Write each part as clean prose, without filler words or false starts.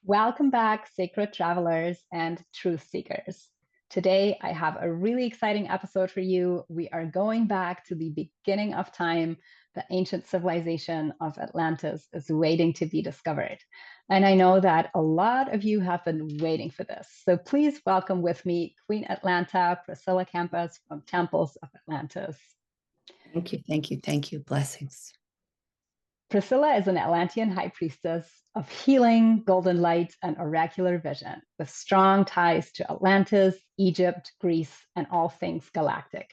Welcome back, sacred travelers and truth seekers. Today, I have a really exciting episode for you. We are going back to the beginning of time. The ancient civilization of Atlantis is waiting to be discovered. And I know that a lot of you have been waiting for this. So please welcome with me Queen Atlanta, Priscilla Campos from Temples of Atlantis. Thank you, thank you, thank you. Blessings. Priscilla is an Atlantean high priestess of healing, golden light, and oracular vision, with strong ties to Atlantis, Egypt, Greece, and all things galactic.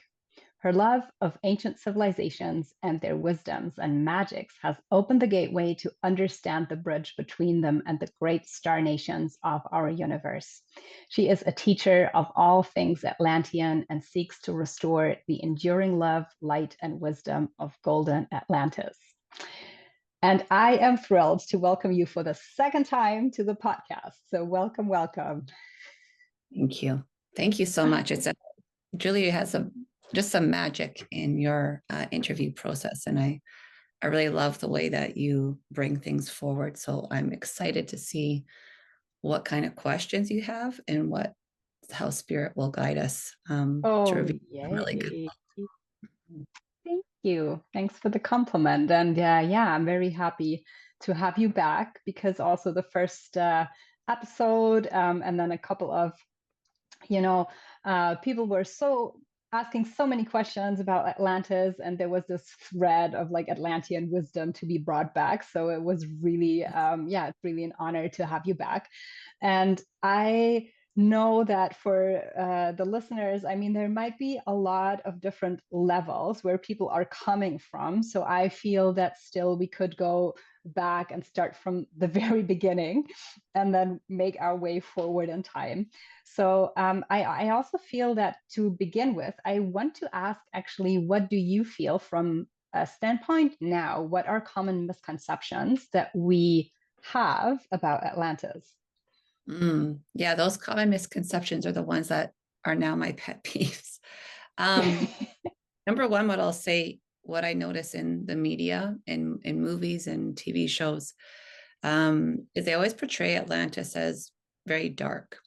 Her love of ancient civilizations and their wisdoms and magics has opened the gateway to understand the bridge between them and the great star nations of our universe. She is a teacher of all things Atlantean and seeks to restore the enduring love, light, and wisdom of Golden Atlantis. And I am thrilled to welcome you for the second time to the podcast. So welcome, welcome. Thank you. Thank you so much. Julia has just some magic in your interview process. And I really love the way that you bring things forward. So I'm excited to see what kind of questions you have and how spirit will guide us to reveal really good. Thank you. Thanks for the compliment. And I'm very happy to have you back because also the first episode and then a couple of, people were asking so many questions about Atlantis, and there was this thread of like Atlantean wisdom to be brought back. So it was really, it's really an honor to have you back. And I know that for the listeners, I mean, there might be a lot of different levels where people are coming from. So I feel that still we could go back and start from the very beginning and then make our way forward in time. So I also feel that to begin with, I want to ask actually, what do you feel from a standpoint now? What are common misconceptions that we have about Atlantis? Yeah, those common misconceptions are the ones that are now my pet peeves. Number one, what I notice in the media, in movies and TV shows, is they always portray Atlantis as very dark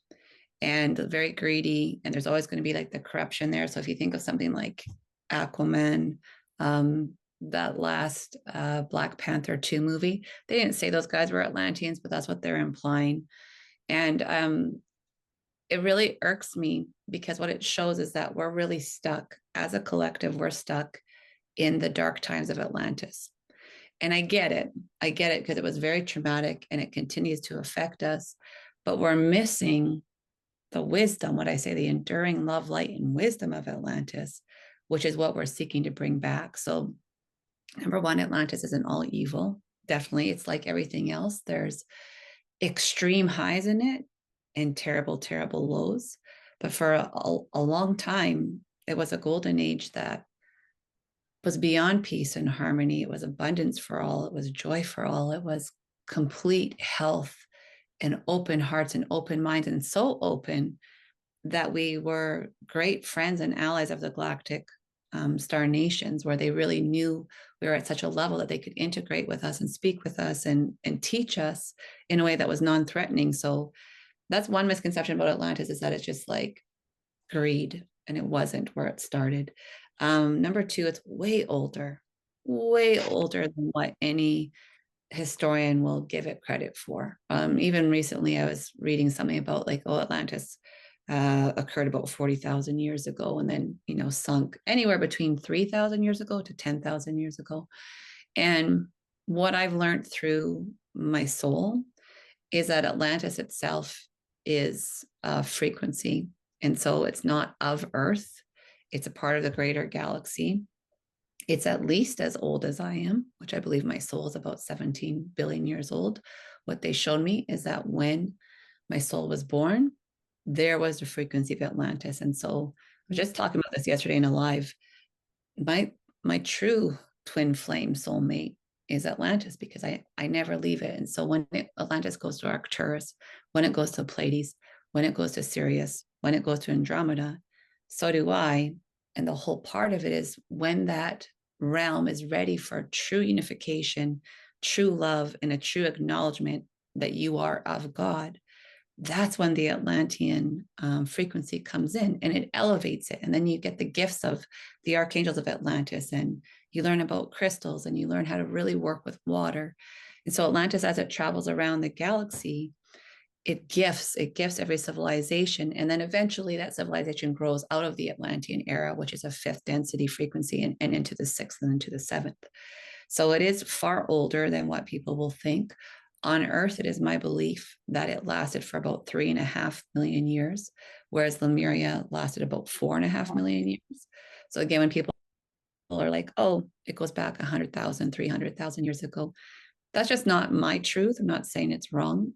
and very greedy, and there's always going to be like the corruption there. So if you think of something like Aquaman, that last Black Panther 2 movie, they didn't say those guys were Atlanteans, but that's what they're implying. And it really irks me because what it shows is that we're really stuck as a collective. We're stuck in the dark times of Atlantis. And I get it because it was very traumatic and it continues to affect us, but we're missing the wisdom, the enduring love, light, and wisdom of Atlantis, which is what we're seeking to bring back. So number one, Atlantis isn't all evil. Definitely. It's like everything else. There's extreme highs in it and terrible, terrible lows. But for a long time, it was a golden age that was beyond peace and harmony. It was abundance for all. It was joy for all. It was complete health and open hearts and open minds, and so open that we were great friends and allies of the galactic star nations, where they really knew we were at such a level that they could integrate with us and speak with us and teach us in a way that was non-threatening. So that's one misconception about Atlantis, is that it's just like greed, and it wasn't where it started. Number two, it's way older than what any historian will give it credit for. Even recently, I was reading something about Atlantis occurred about 40,000 years ago, and then sunk anywhere between 3,000 years ago to 10,000 years ago. And what I've learned through my soul is that Atlantis itself is a frequency, and so it's not of Earth. It's a part of the greater galaxy. It's at least as old as I am, which I believe my soul is about 17 billion years old. What they showed me is that when my soul was born, there was the frequency of Atlantis. And so I was just talking about this yesterday in a live. My true twin flame soulmate is Atlantis, because I never leave it. And so when Atlantis goes to Arcturus, when it goes to Pleiades, when it goes to Sirius, when it goes to Andromeda, so do I. And the whole part of it is when that realm is ready for true unification, true love, and a true acknowledgement that you are of God, that's when the Atlantean frequency comes in and it elevates it. And then you get the gifts of the archangels of Atlantis, and you learn about crystals, and you learn how to really work with water. And so Atlantis, as it travels around the galaxy, it gifts every civilization. And then eventually that civilization grows out of the Atlantean era, which is a fifth density frequency, and into the sixth and into the seventh. So it is far older than what people will think. On Earth, it is my belief that it lasted for about 3.5 million years, whereas Lemuria lasted about 4.5 million years. So again, when people are like, oh, it goes back 100,000, 300,000 years ago, that's just not my truth. I'm not saying it's wrong,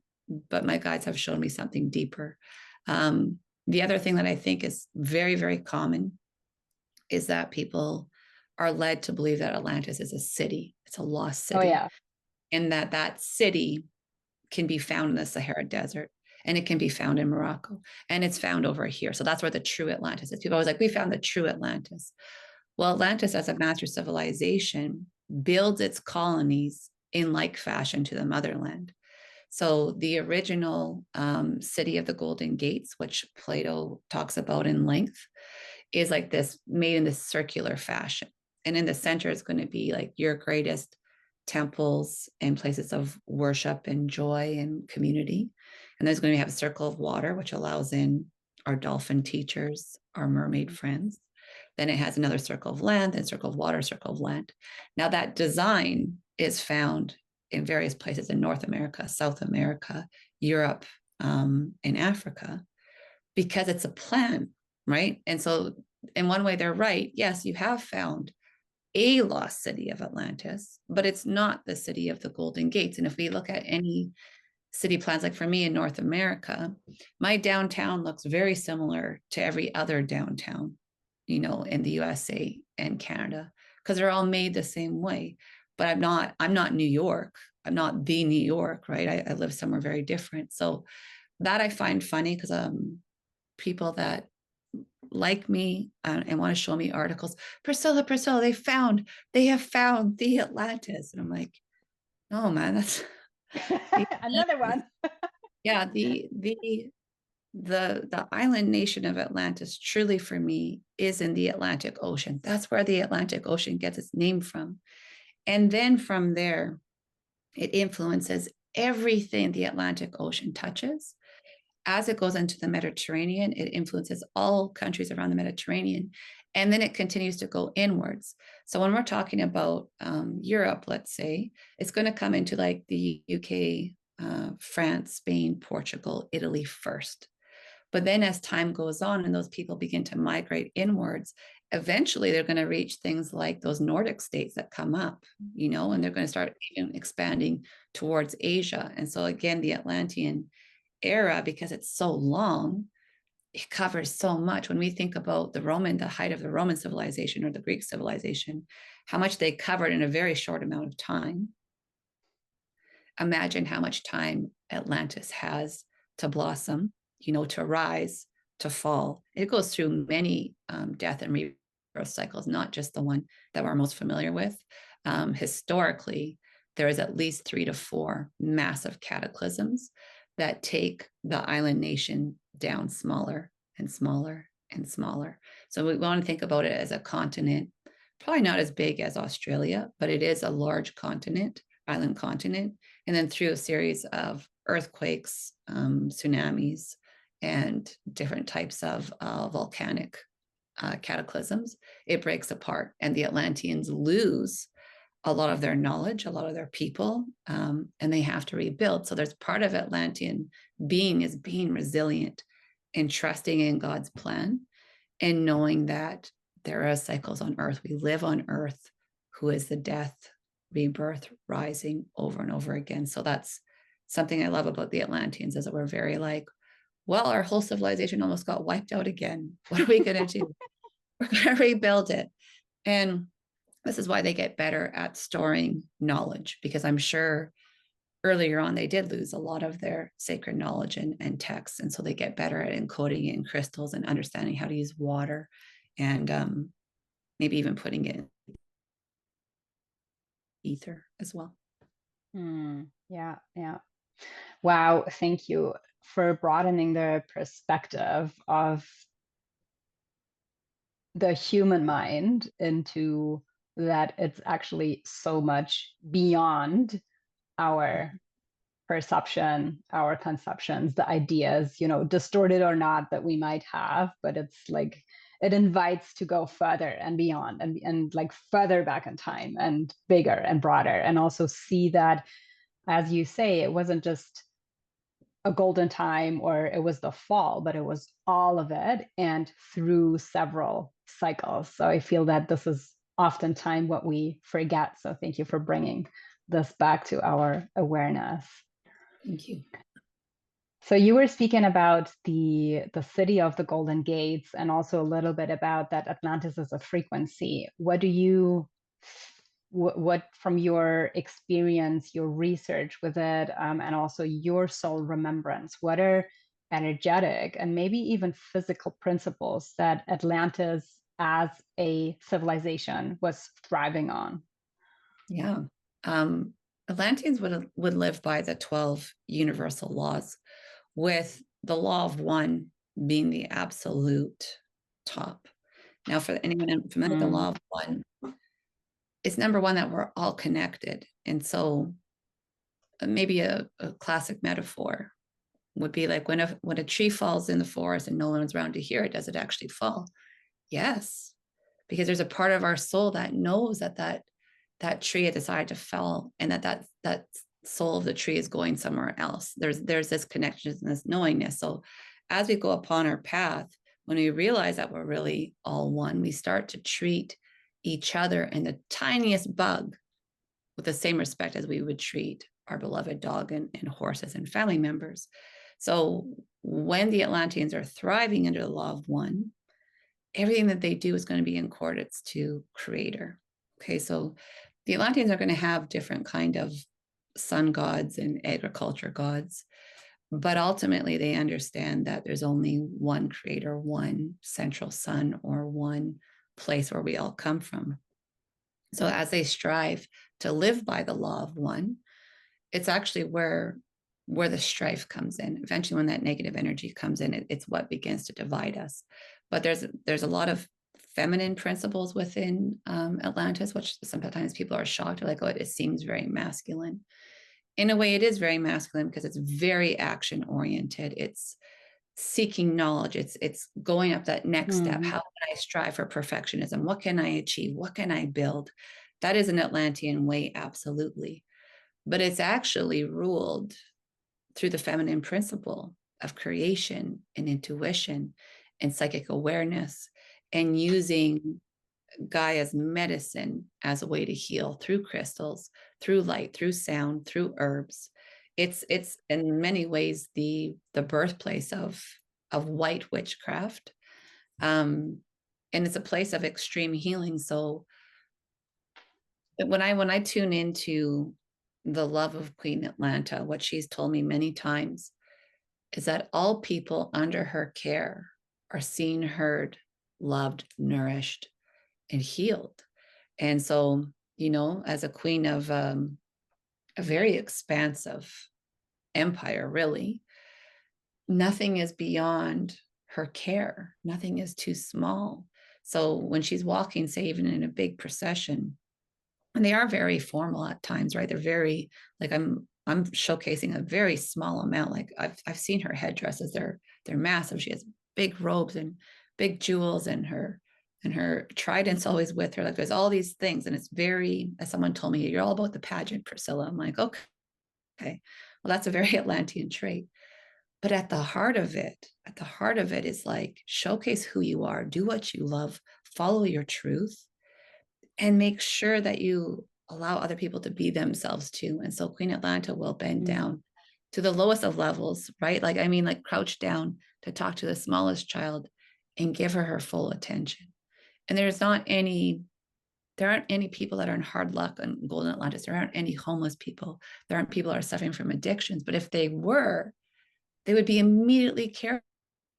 but my guides have shown me something deeper. The other thing that I think is very, very common is that people are led to believe that Atlantis is a city. It's a lost city. Oh, yeah. And that city can be found in the Sahara Desert, and it can be found in Morocco, and it's found over here. So that's where the true Atlantis is. People always like, we found the true Atlantis. Well, Atlantis as a master civilization builds its colonies in like fashion to the motherland. So the original city of the Golden Gates, which Plato talks about in length, is like this, made in this circular fashion. And in the center is going to be like your greatest temples and places of worship and joy and community. And there's going to have a circle of water, which allows in our dolphin teachers, our mermaid friends. Then it has another circle of land, then circle of water, circle of land. Now that design is found in various places in North America, South America, Europe, and Africa, because it's a plan, right? And so in one way, they're right. Yes, you have found a lost city of Atlantis, but it's not the city of the Golden Gates. And if we look at any city plans, like for me in North America, my downtown looks very similar to every other downtown, in the USA and Canada, because they're all made the same way. But I'm not New York. I'm not the New York, right? I live somewhere very different. So that I find funny, because people that like me and want to show me articles, Priscilla, they have found the Atlantis. And I'm like, oh man, that's Another one. yeah, the island nation of Atlantis truly for me is in the Atlantic Ocean. That's where the Atlantic Ocean gets its name from. And then from there, it influences everything the Atlantic Ocean touches. As it goes into the Mediterranean, it influences all countries around the Mediterranean. And then it continues to go inwards. So when we're talking about Europe, let's say, it's going to come into like the UK, France, Spain, Portugal, Italy first. But then as time goes on and those people begin to migrate inwards, eventually they're going to reach things like those Nordic states that come up, and they're going to start expanding towards Asia. And so again, the Atlantean era, because it's so long, it covers so much. When we think about the height of the Roman civilization or the Greek civilization, how much they covered in a very short amount of time. Imagine how much time Atlantis has to blossom, to rise, to fall. It goes through many death and rebirth cycles, not just the one that we're most familiar with. Historically, there is at least 3 to 4 massive cataclysms that take the island nation down smaller and smaller and smaller. So we want to think about it as a continent, probably not as big as Australia, but it is a large continent, island continent. And then through a series of earthquakes, tsunamis, and different types of volcanic cataclysms, it breaks apart. And the Atlanteans lose a lot of their knowledge, a lot of their people, and they have to rebuild. So there's part of Atlantean being is being resilient and trusting in God's plan and knowing that there are cycles on Earth. We live on Earth, who is the death, rebirth, rising over and over again. So that's something I love about the Atlanteans, is that we're very like, well, our whole civilization almost got wiped out again. What are we going to do? We're going to rebuild it. And this is why they get better at storing knowledge, because I'm sure earlier on they did lose a lot of their sacred knowledge and texts. And so they get better at encoding it in crystals and understanding how to use water, and maybe even putting it in ether as well. Yeah. Wow, thank you for broadening the perspective of the human mind into that it's actually so much beyond our perception, our conceptions, the ideas, distorted or not, that we might have, but it's like it invites to go further and beyond, and like further back in time and bigger and broader, and also see that, as you say, it wasn't just a golden time or it was the fall, but it was all of it and through several cycles. So I feel that this is oftentimes what we forget. So thank you for bringing this back to our awareness. Thank you. So you were speaking about the city of the Golden Gates, and also a little bit about that Atlantis is a frequency. What from your experience, your research with it, and also your soul remembrance, what are energetic and maybe even physical principles that Atlantis as a civilization was thriving on? Yeah. Atlanteans would live by the 12 universal laws, with the law of one being the absolute top. Now, for anyone familiar with the law of one, it's number one that we're all connected. And so maybe a classic metaphor would be like when a tree falls in the forest and no one's around to hear it, does it actually fall? Yes, because there's a part of our soul that knows that tree had decided to fall, and that soul of the tree is going somewhere else. There's this connection and this knowingness. So as we go upon our path, when we realize that we're really all one, we start to treat each other and the tiniest bug with the same respect as we would treat our beloved dog and horses and family members. So when the Atlanteans are thriving under the law of one, everything that they do is going to be in accordance to creator. Okay, so the Atlanteans are going to have different kind of sun gods and agriculture gods, but ultimately they understand that there's only one creator, one central sun, or one place where we all come from. So as they strive to live by the law of one, it's actually where the strife comes in. Eventually, when that negative energy comes in, it's what begins to divide us. But there's a lot of feminine principles within Atlantis, which sometimes people are shocked. They're like, oh, it seems very masculine. In a way, it is very masculine because it's very action oriented. It's seeking knowledge. It's going up that next step. How can I strive for perfectionism? What can I achieve? What can I build? That is an Atlantean way, absolutely. But it's actually ruled through the feminine principle of creation and intuition and psychic awareness, and using Gaia's medicine as a way to heal through crystals, through light, through sound, through herbs. It's in many ways the birthplace of white witchcraft, and it's a place of extreme healing. So when I tune into the love of Queen Atlanta, what she's told me many times is that all people under her care are seen, heard, loved, nourished, and healed. And so, as a queen of a very expansive empire, really, nothing is beyond her care. Nothing is too small. So when she's walking, say, even in a big procession, and they are very formal at times, right? They're very, like, I'm showcasing a very small amount. Like I've seen her headdresses. They're massive. She has big robes and big jewels, and her trident's always with her. Like there's all these things, and it's very, as someone told me, you're all about the pageant, Priscilla. I'm like, okay, well, that's a very Atlantean trait. But at the heart of it is like, showcase who you are, do what you love, follow your truth, and make sure that you allow other people to be themselves too. And so Queen Atlanta will bend down to the lowest of levels, right? Like, I mean, like crouch down to talk to the smallest child and give her full attention. And there aren't any people that are in hard luck on Golden Atlantis. There aren't any homeless people. There aren't people that are suffering from addictions. But if they were, they would be immediately cared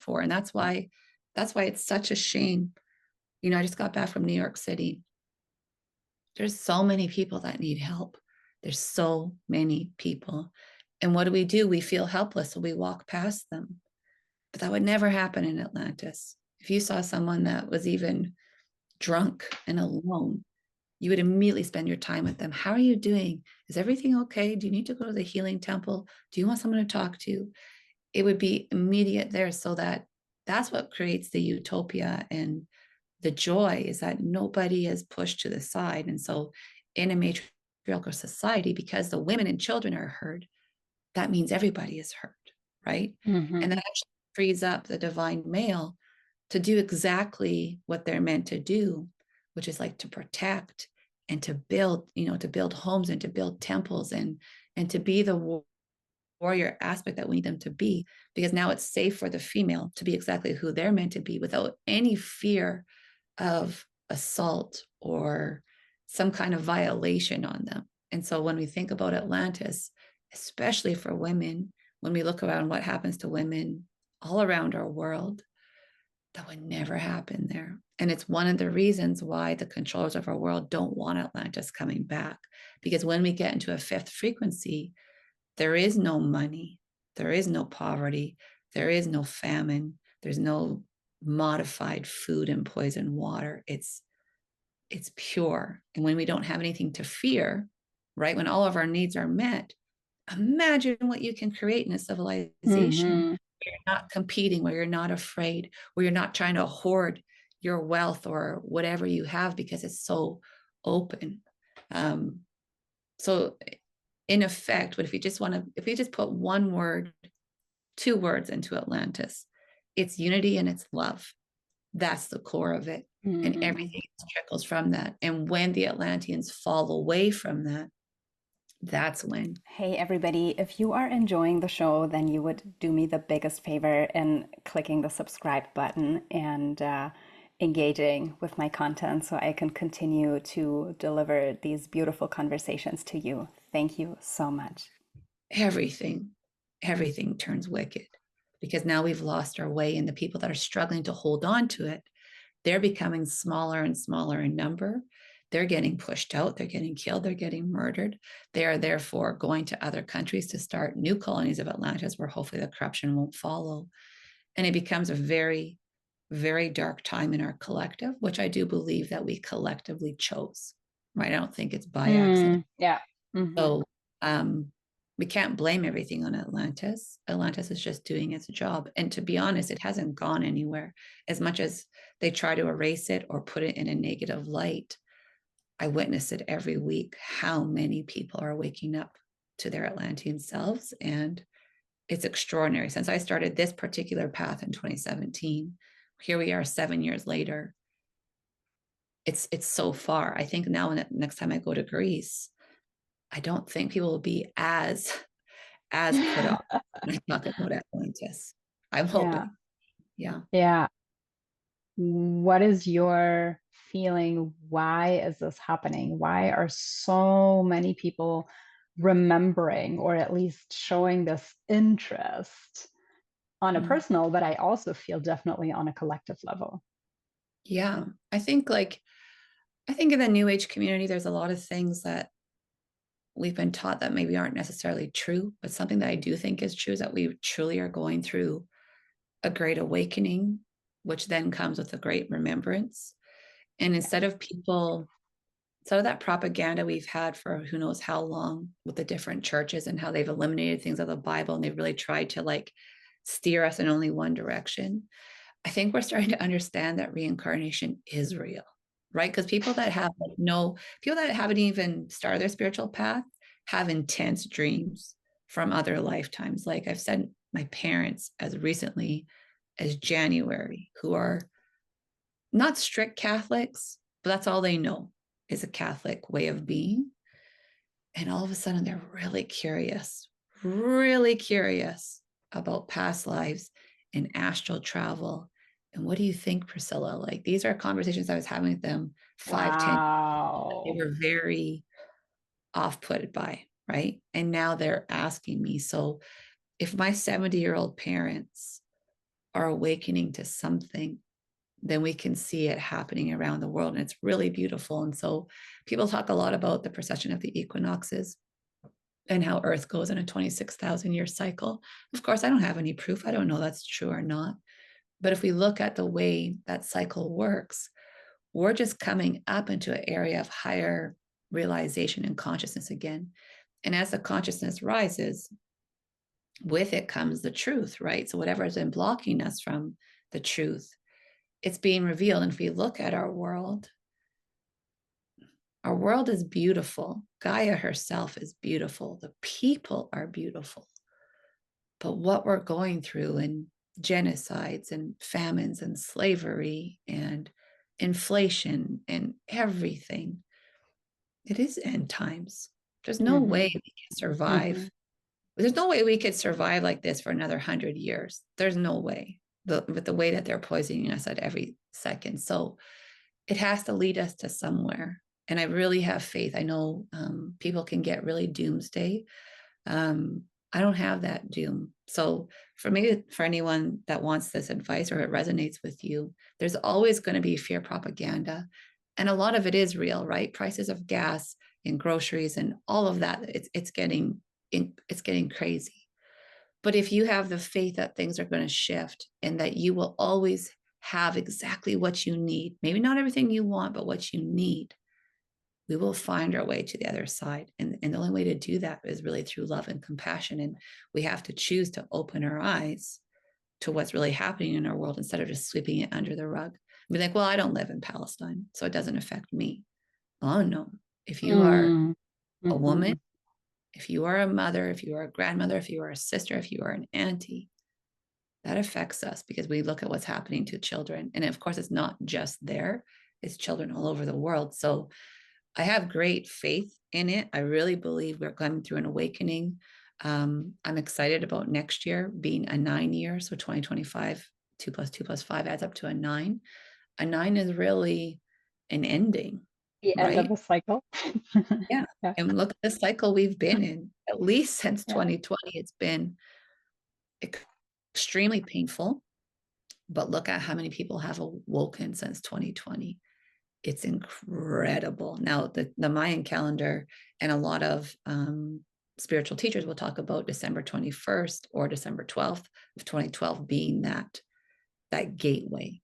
for. And that's why it's such a shame. I just got back from New York City. There's so many people that need help. There's so many people. And what do? We feel helpless, so we walk past them. But that would never happen in Atlantis. If you saw someone that was even drunk and alone, you would immediately spend your time with them. How are you doing? Is everything okay? Do you need to go to the healing temple? Do you want someone to talk to? It would be immediate there, so that's what creates the utopia and the joy, is that nobody is pushed to the side. And so in a matriarchal society, because the women and children are heard, that means everybody is heard, right? Mm-hmm. And that actually frees up the divine male to do exactly what they're meant to do, which is like to protect and to build, to build homes and to build temples and to be the warrior aspect that we need them to be, because now it's safe for the female to be exactly who they're meant to be without any fear of assault or some kind of violation on them. And so when we think about Atlantis, especially for women, when we look around what happens to women all around our world, that would never happen there. And it's one of the reasons why the controllers of our world don't want Atlantis coming back. Because when we get into a fifth frequency, there is no money, there is no poverty, there is no famine, there's no modified food and poison water. It's pure. And when we don't have anything to fear, right, when all of our needs are met, imagine what you can create in a civilization Mm-hmm. where you're not competing, where you're not afraid, where you're not trying to hoard your wealth or whatever you have, because it's so open. So in effect, what if you just if we just put one word, two words into Atlantis, it's unity and it's love. That's the core of it. And Mm-hmm. everything trickles from that. And when the Atlanteans fall away from that, that's when. Hey everybody, if you are enjoying the show, then you would do me the biggest favor in clicking the subscribe button and engaging with my content so I can continue to deliver these beautiful conversations to you. Thank you so much. Everything turns wicked, because now we've lost our way, and the people that are struggling to hold on to it, they're becoming smaller and smaller in number. They're getting pushed out, they're getting killed, they're getting murdered. They are therefore going to other countries to start new colonies of Atlantis, where hopefully the corruption won't follow. And it becomes a very, very dark time in our collective, which I do believe that we collectively chose, right? I don't think it's by accident. Yeah. Mm-hmm. So we can't blame everything on Atlantis. Atlantis is just doing its job. And to be honest, it hasn't gone anywhere. As much as they try to erase it or put it in a negative light, I witness it every week, how many people are waking up to their Atlantean selves. And it's extraordinary. Since I started this particular path in 2017, here we are 7 years later. It's so far. I think now, next time I go to Greece, I don't think people will be as put off when I talk about Atlantis. I'm hoping. Yeah. Yeah. What is your feeling? Why is this happening? Why are so many people remembering, or at least showing this interest on a personal, but I also feel definitely on a collective level? Yeah. I think in the New Age community, there's a lot of things that we've been taught that maybe aren't necessarily true, but something that I do think is true is that we truly are going through a great awakening, which then comes with a great remembrance. And instead of that propaganda we've had for who knows how long with the different churches and how they've eliminated things of the Bible, and they've really tried to steer us in only one direction, I think we're starting to understand that reincarnation is real, right? Because people that haven't even started their spiritual path have intense dreams from other lifetimes. Like I've said, my parents, as recently as January, who are not strict Catholics, but that's all they know is a Catholic way of being. And all of a sudden they're really curious about past lives and astral travel. And what do you think, Priscilla? Like, these are conversations I was having with them 5-10 Wow. they were very off-put by, right? And now they're asking me. So if my 70-year-old parents are awakening to something, then we can see it happening around the world. And it's really beautiful. And so people talk a lot about the precession of the equinoxes. and how Earth goes in a 26,000 year cycle. Of course, I don't have any proof. I don't know that's true or not. But if we look at the way that cycle works, we're just coming up into an area of higher realization and consciousness again. And as the consciousness rises, with it comes the truth, right? So whatever has been blocking us from the truth, it's being revealed. And if we look at our world is beautiful. Gaia herself is beautiful. The people are beautiful. But what we're going through in genocides and famines and slavery and inflation and everything, it is end times. There's no way we can survive. There's no way we could survive like this for another 100 years. There's no way, with the way that they're poisoning us at every second. So it has to lead us to somewhere. And I really have faith. I know people can get really doomsday. I don't have that doom. So for me, for anyone that wants this advice or it resonates with you, there's always going to be fear propaganda. And a lot of it is real, right? Prices of gas and groceries and all of that, it's getting crazy. But if you have the faith that things are going to shift and that you will always have exactly what you need, maybe not everything you want, but what you need, we will find our way to the other side. And the only way to do that is really through love and compassion. And we have to choose to open our eyes to what's really happening in our world instead of just sweeping it under the rug. Be like, well, I don't live in Palestine, so it doesn't affect me. Oh, no. If you are a woman, if you are a mother, if you are a grandmother, if you are a sister, if you are an auntie, that affects us because we look at what's happening to children. And of course, it's not just there, it's children all over the world. So I have great faith in it. I really believe we're going through an awakening. I'm excited about next year being a 9 year. So 2025, 2 + 2 + 5 adds up to a 9. A 9 is really an ending. The end of the cycle. Yeah. And look at the cycle we've been in, at least since 2020. It's been extremely painful. But look at how many people have awoken since 2020. It's incredible. Now, the Mayan calendar and a lot of spiritual teachers will talk about December 21st or December 12th of 2012 being that gateway.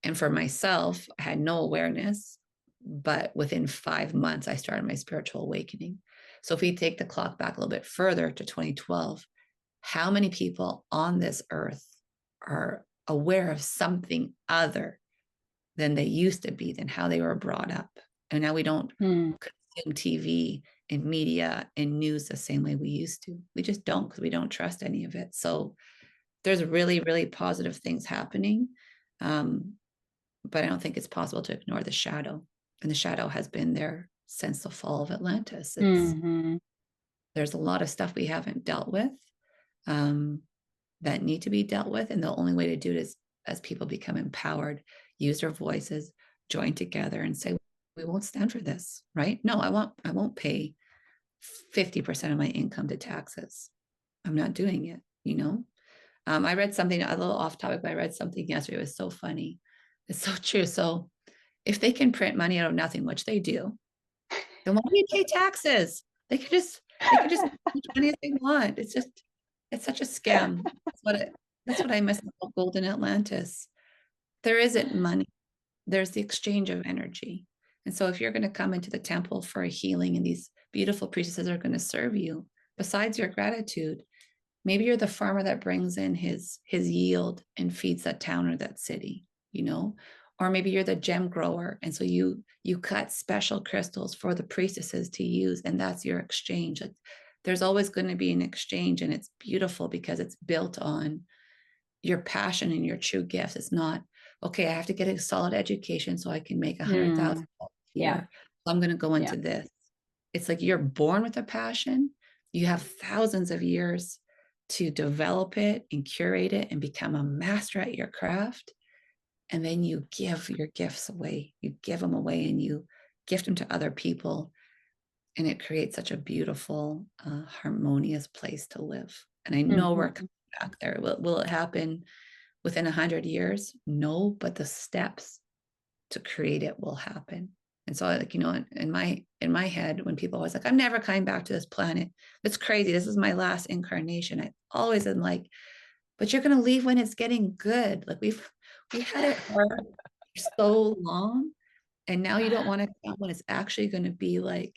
And for myself, I had no awareness, but within 5 months, I started my spiritual awakening. So if we take the clock back a little bit further to 2012, how many people on this earth are aware of something other than they used to be, than how they were brought up? And now we don't consume TV and media and news the same way we used to. We just don't, because we don't trust any of it. So there's really, really positive things happening. But I don't think it's possible to ignore the shadow. And the shadow has been there since the fall of Atlantis. There's a lot of stuff we haven't dealt with that need to be dealt with. And the only way to do it is as people become empowered, use their voices, join together and say, we won't stand for this, right? No, I won't pay 50% of my income to taxes. I'm not doing it, you know? I read something, a little off topic, but I read something yesterday. It was so funny. It's so true. So if they can print money out of nothing, which they do, then why do you pay taxes? They can just print money as they want. It's such a scam. That's what I miss about Golden Atlantis. There isn't money. There's the exchange of energy. And so if you're going to come into the temple for a healing and these beautiful priestesses are going to serve you, besides your gratitude, maybe you're the farmer that brings in his yield and feeds that town or that city, you know? Or maybe you're the gem grower. And so you cut special crystals for the priestesses to use, and that's your exchange. There's always going to be an exchange, and it's beautiful because it's built on your passion and your true gifts. It's not, okay, I have to get a solid education so I can make $100,000 a year. So I'm going to go into this. It's like you're born with a passion. You have thousands of years to develop it and curate it and become a master at your craft. And then you give your gifts away. You give them away and you gift them to other people. And it creates such a beautiful, harmonious place to live. And I know we're coming back there. Will it happen within 100 years? No, but the steps to create it will happen. And so, like, in my head, when people are always like, I'm never coming back to this planet, it's crazy. This is my last incarnation. I always am like, but you're going to leave when it's getting good. Like we had it hard for so long, and now you don't want to come when it's actually going to be like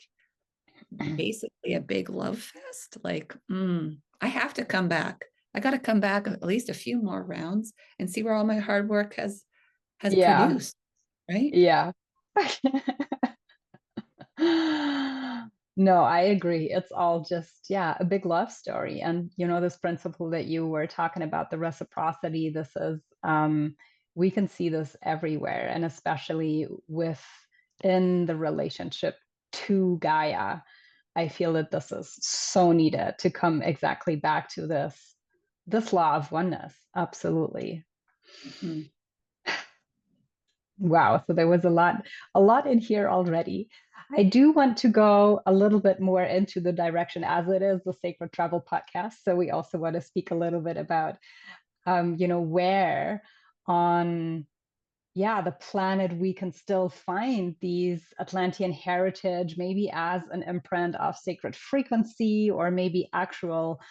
basically a big love fest. Like, I have to come back. I got to come back at least a few more rounds and see where all my hard work has Yeah. produced, right? Yeah. No, I agree. It's all just, yeah, a big love story. And, this principle that you were talking about, the reciprocity, this is, we can see this everywhere, and especially within the relationship to Gaia. I feel that this is so needed to come exactly back to this law of oneness. Absolutely. Mm-hmm. Wow, so there was a lot in here already. I do want to go a little bit more into the direction, as it is the Sacred Travel podcast. So we also want to speak a little bit about, where on, the planet we can still find these Atlantean heritage, maybe as an imprint of sacred frequency, or maybe actual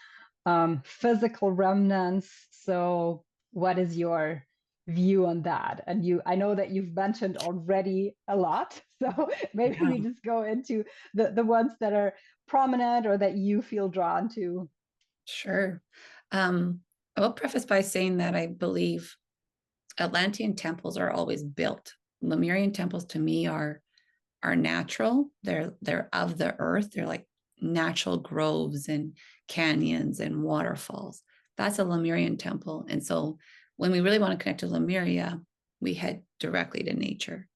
physical remnants. So what is your view on that? And I know that you've mentioned already a lot, so maybe we just go into the ones that are prominent or that you feel drawn to. Sure. I will preface by saying that I believe Atlantean temples are always built. Lemurian temples to me are natural. They're of the earth. They're like natural groves and canyons and waterfalls. That's a Lemurian temple. And so when we really want to connect to Lemuria, we head directly to nature.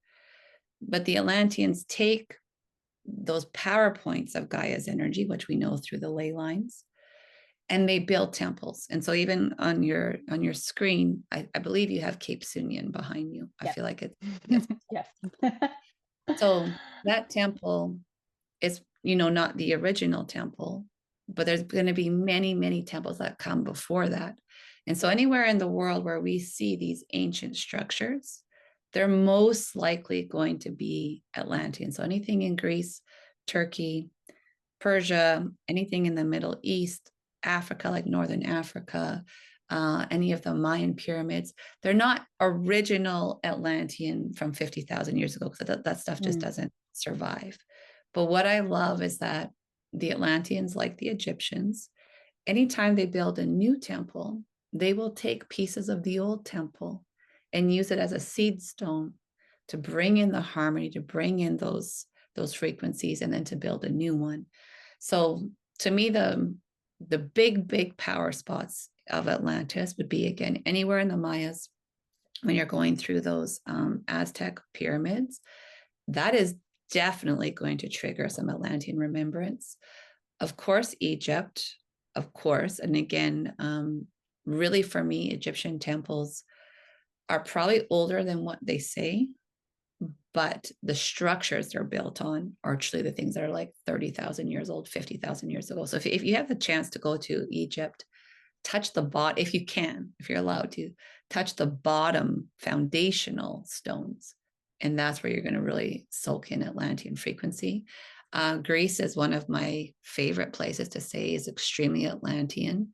But the Atlanteans take those power points of Gaia's energy, which we know through the ley lines, and they build temples. And so even on your screen, I believe you have Cape Sunion behind you. I feel like it's yes. So that temple is, not the original temple, but there's going to be many, many temples that come before that. And so anywhere in the world where we see these ancient structures, they're most likely going to be Atlantean. So anything in Greece, Turkey, Persia, anything in the Middle East, Africa, like Northern Africa, any of the Mayan pyramids, they're not original Atlantean from 50,000 years ago, because that stuff just doesn't survive. But what I love is that the Atlanteans, like the Egyptians, anytime they build a new temple, they will take pieces of the old temple and use it as a seed stone to bring in the harmony, to bring in those frequencies, and then to build a new one. So to me, the big power spots of Atlantis would be, again, anywhere in the Mayas, when you're going through those Aztec pyramids, that is definitely going to trigger some Atlantean remembrance. Of course, Egypt, of course. And again, really for me, Egyptian temples are probably older than what they say, but the structures they're built on are actually the things that are like 30,000 years old, 50,000 years ago. So if you have the chance to go to Egypt, touch the bottom, if you can, if you're allowed to, touch the bottom foundational stones. And that's where you're going to really soak in Atlantean frequency. Greece is one of my favorite places to say is extremely Atlantean,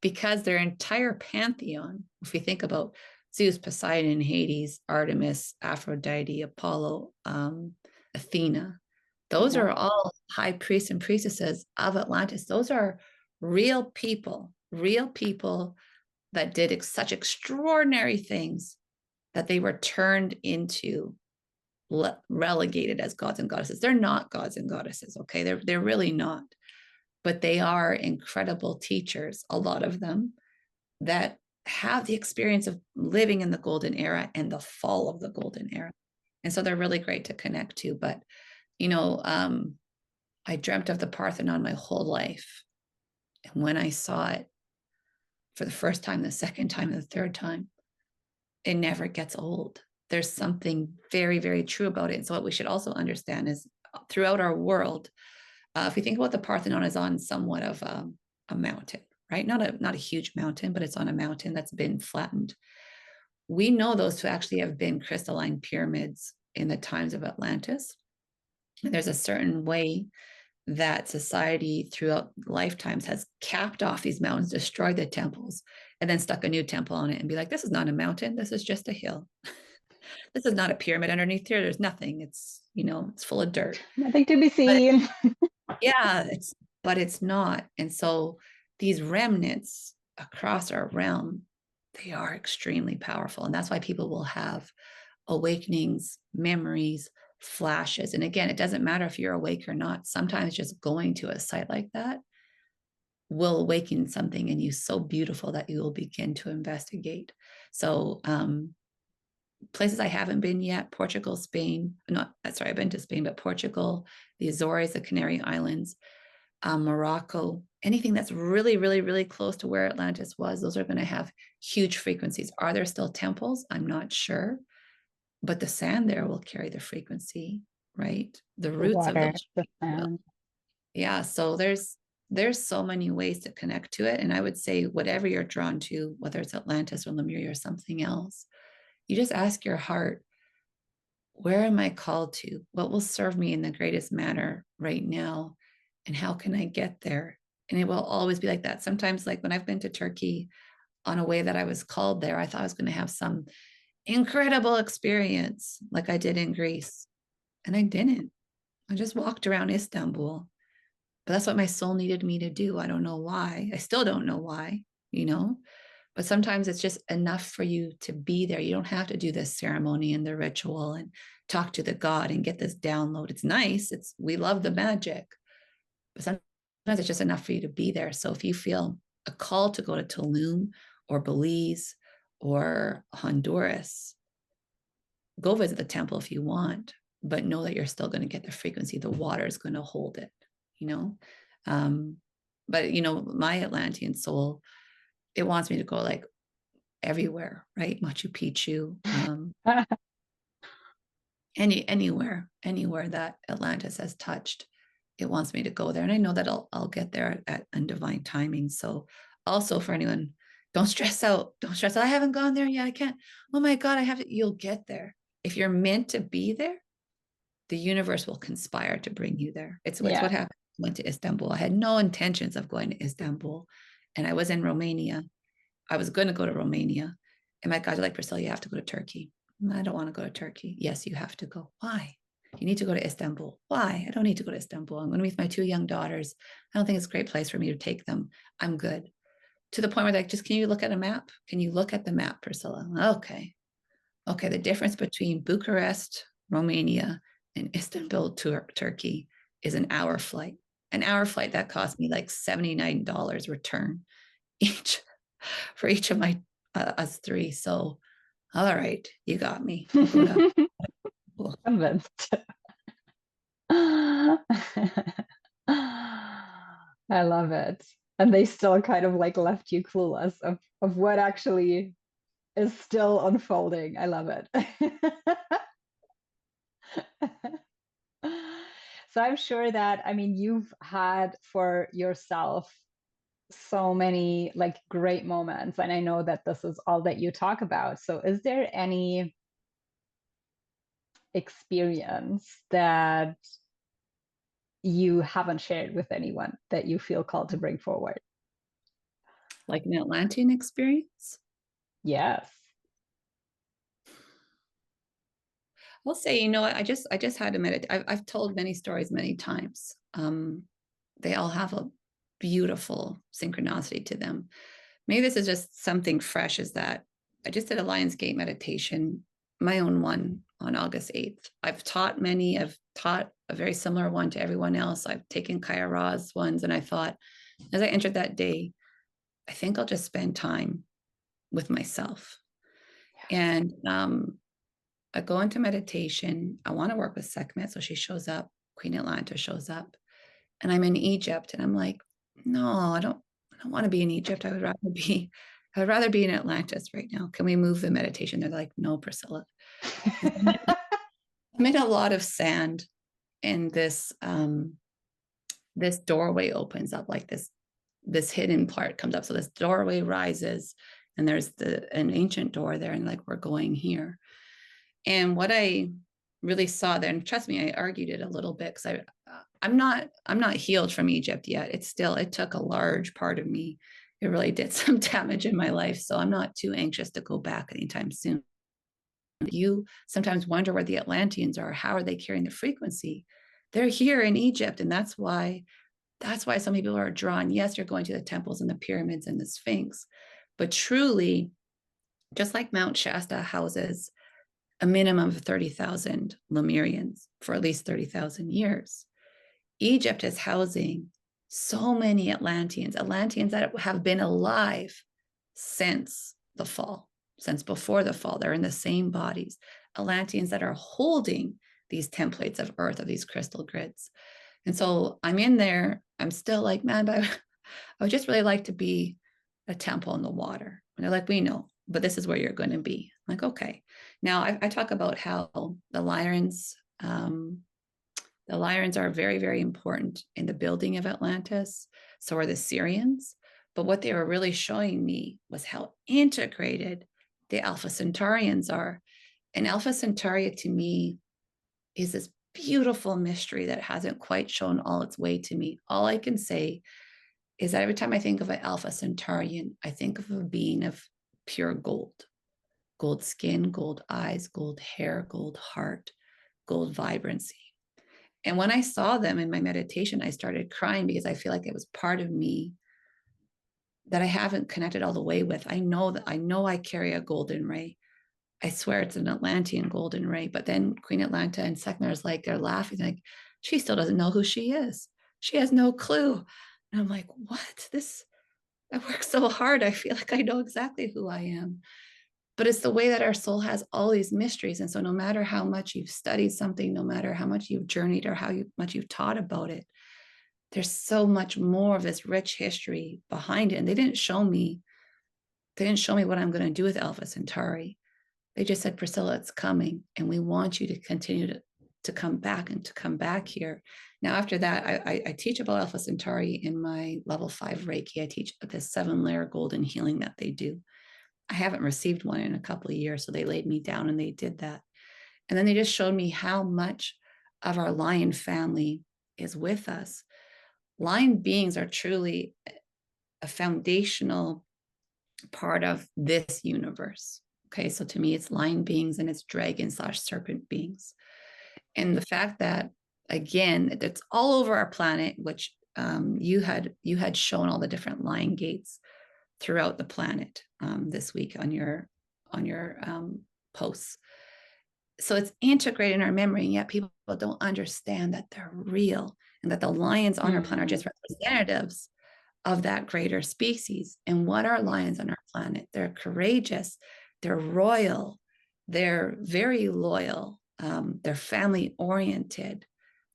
because their entire pantheon, if we think about Zeus, Poseidon, Hades, Artemis, Aphrodite, Apollo, Athena, those are all high priests and priestesses of Atlantis. Those are real people that did such extraordinary things that they were turned into, relegated as gods and goddesses. They're not gods and goddesses, okay? They're really not. But they are incredible teachers, a lot of them, that have the experience of living in the golden era and the fall of the golden era. And so they're really great to connect to. But, I dreamt of the Parthenon my whole life. And when I saw it for the first time, the second time, the third time, it never gets old. There's something very, very true about it. And so what we should also understand is throughout our world, if we think about the Parthenon as on somewhat of a mountain, right? Not a huge mountain, but it's on a mountain that's been flattened. We know those to actually have been crystalline pyramids in the times of Atlantis. And there's a certain way that society throughout lifetimes has capped off these mountains, destroyed the temples, and then stuck a new temple on it and be like, this is not a mountain, this is just a hill. This is not a pyramid underneath here. There's nothing. It's, it's full of dirt. Nothing to be seen. Yeah, but it's not. And so these remnants across our realm, they are extremely powerful. And that's why people will have awakenings, memories, flashes. And again, it doesn't matter if you're awake or not. Sometimes just going to a site like that will awaken something in you so beautiful that you will begin to investigate. So places I haven't been yet, Portugal, Spain, I've been to Spain, but Portugal, the Azores, the Canary Islands, Morocco, anything that's really, really, really close to where Atlantis was, those are going to have huge frequencies. Are there still temples? I'm not sure, but the sand there will carry the frequency, right? The roots water, of those. the sand. Yeah, so there's so many ways to connect to it. And I would say whatever you're drawn to, whether it's Atlantis or Lemuria or something else, you just ask your heart, where am I called to? What will serve me in the greatest manner right now? And how can I get there? And it will always be like that. Sometimes, like when I've been to Turkey on a way that I was called there, I thought I was going to have some incredible experience like I did in Greece. And I didn't. I just walked around Istanbul. But that's what my soul needed me to do. I don't know why. I still don't know why, But sometimes it's just enough for you to be there. You don't have to do this ceremony and the ritual and talk to the God and get this download. It's nice. We love the magic. But sometimes it's just enough for you to be there. So if you feel a call to go to Tulum or Belize or Honduras, go visit the temple if you want, but know that you're still going to get the frequency. The water is going to hold it, But, my Atlantean soul, it wants me to go like everywhere, right? Machu Picchu, anywhere that Atlantis has touched, it wants me to go there. And I know that I'll get there at divine timing. So also for anyone, don't stress out. I haven't gone there yet. I can't. Oh my God, I have to. You'll get there. If you're meant to be there, the universe will conspire to bring you there. It's what happened. I went to Istanbul. I had no intentions of going to Istanbul. And I was in Romania. I was going to go to Romania. And my God, like, Priscilla, you have to go to Turkey. I don't want to go to Turkey. Yes, you have to go. Why? You need to go to Istanbul. Why? I don't need to go to Istanbul. I'm going to be with my 2 young daughters. I don't think it's a great place for me to take them. I'm good. To the point where, like, just, can you look at a map? Can you look at the map, Priscilla? Okay. The difference between Bucharest, Romania, and Istanbul, Turkey is an hour flight. An hour flight that cost me like $79 return for each of my us 3. So, all right, you got me. Convinced. I love it. And they still kind of like left you clueless of what actually is still unfolding. I love it. So I'm sure that, you've had for yourself so many like great moments, and I know that this is all that you talk about. So is there any experience that you haven't shared with anyone that you feel called to bring forward? Like an Atlantean experience? Yes. I'll say, I just had a minute. I've told many stories many times. They all have a beautiful synchronicity to them. Maybe this is just something fresh, is that I just did a Lionsgate meditation, my own one, on August 8th. I've taught many. I've taught a very similar one to everyone else. I've taken Kaya Ra's ones, and I thought, as I entered that day, I think I'll just spend time with myself. Yeah. And I go into meditation. I want to work with Sekhmet, so she shows up. Queen Atlantis shows up, and I'm in Egypt, and I'm like, no, I don't want to be in Egypt. I would rather be in Atlantis right now. Can we move the meditation? They're like, no, Priscilla. I'm in a lot of sand, and this doorway opens up, like this hidden part comes up. So this doorway rises, and there's an ancient door there, and like, we're going here. And what I really saw there, and trust me, I argued it a little bit because I'm not healed from Egypt yet. It took a large part of me. It really did some damage in my life. So I'm not too anxious to go back anytime soon. You sometimes wonder where the Atlanteans are. How are they carrying the frequency? They're here in Egypt. And that's why so many people are drawn. Yes, you're going to the temples and the pyramids and the Sphinx, but truly, just like Mount Shasta houses a minimum of 30,000 Lemurians for at least 30,000 years, Egypt is housing so many Atlanteans that have been alive since the fall, since before the fall. They're in the same bodies. Atlanteans that are holding these templates of Earth, of these crystal grids. And so I'm in there. I'm still like, man, but I would just really like to be a temple in the water. And they're like, we know, but this is where you're going to be. I'm like, okay. Now I talk about how the Lyrans are very, very important in the building of Atlantis. So are the Syrians. But what they were really showing me was how integrated the Alpha Centaurians are. And Alpha Centauri to me is this beautiful mystery that hasn't quite shown all its way to me. All I can say is that every time I think of an Alpha Centaurian, I think of a being of pure gold. Gold skin, gold eyes, gold hair, gold heart, gold vibrancy. And when I saw them in my meditation, I started crying because I feel like it was part of me that I haven't connected all the way with. I know I carry a golden ray. I swear it's an Atlantean golden ray. But then Queen Atlanta and Seknar is like, they're laughing, like, she still doesn't know who she is. She has no clue. And I'm like, what? I work so hard. I feel like I know exactly who I am. But it's the way that our soul has all these mysteries. And so no matter how much you've studied something, no matter how much you've journeyed or much you've taught about it, there's so much more of this rich history behind it. And they didn't show me what I'm going to do with Alpha Centauri. They just said, Priscilla, it's coming. And we want you to continue to come back and to come back here. Now, after that, I teach about Alpha Centauri in my level 5 Reiki. I teach this 7-layer golden healing that they do. I haven't received one in a couple of years. So they laid me down and they did that. And then they just showed me how much of our lion family is with us. Lion beings are truly a foundational part of this universe. Okay, so to me, it's lion beings and it's dragon/serpent beings. And the fact that, again, it's all over our planet, which you had shown all the different lion gates throughout the planet this week on your posts. So it's integrated in our memory, and yet people don't understand that they're real and that the lions on our planet are just representatives of that greater species. And what are lions on our planet? They're courageous, they're royal, they're very loyal, they're family oriented,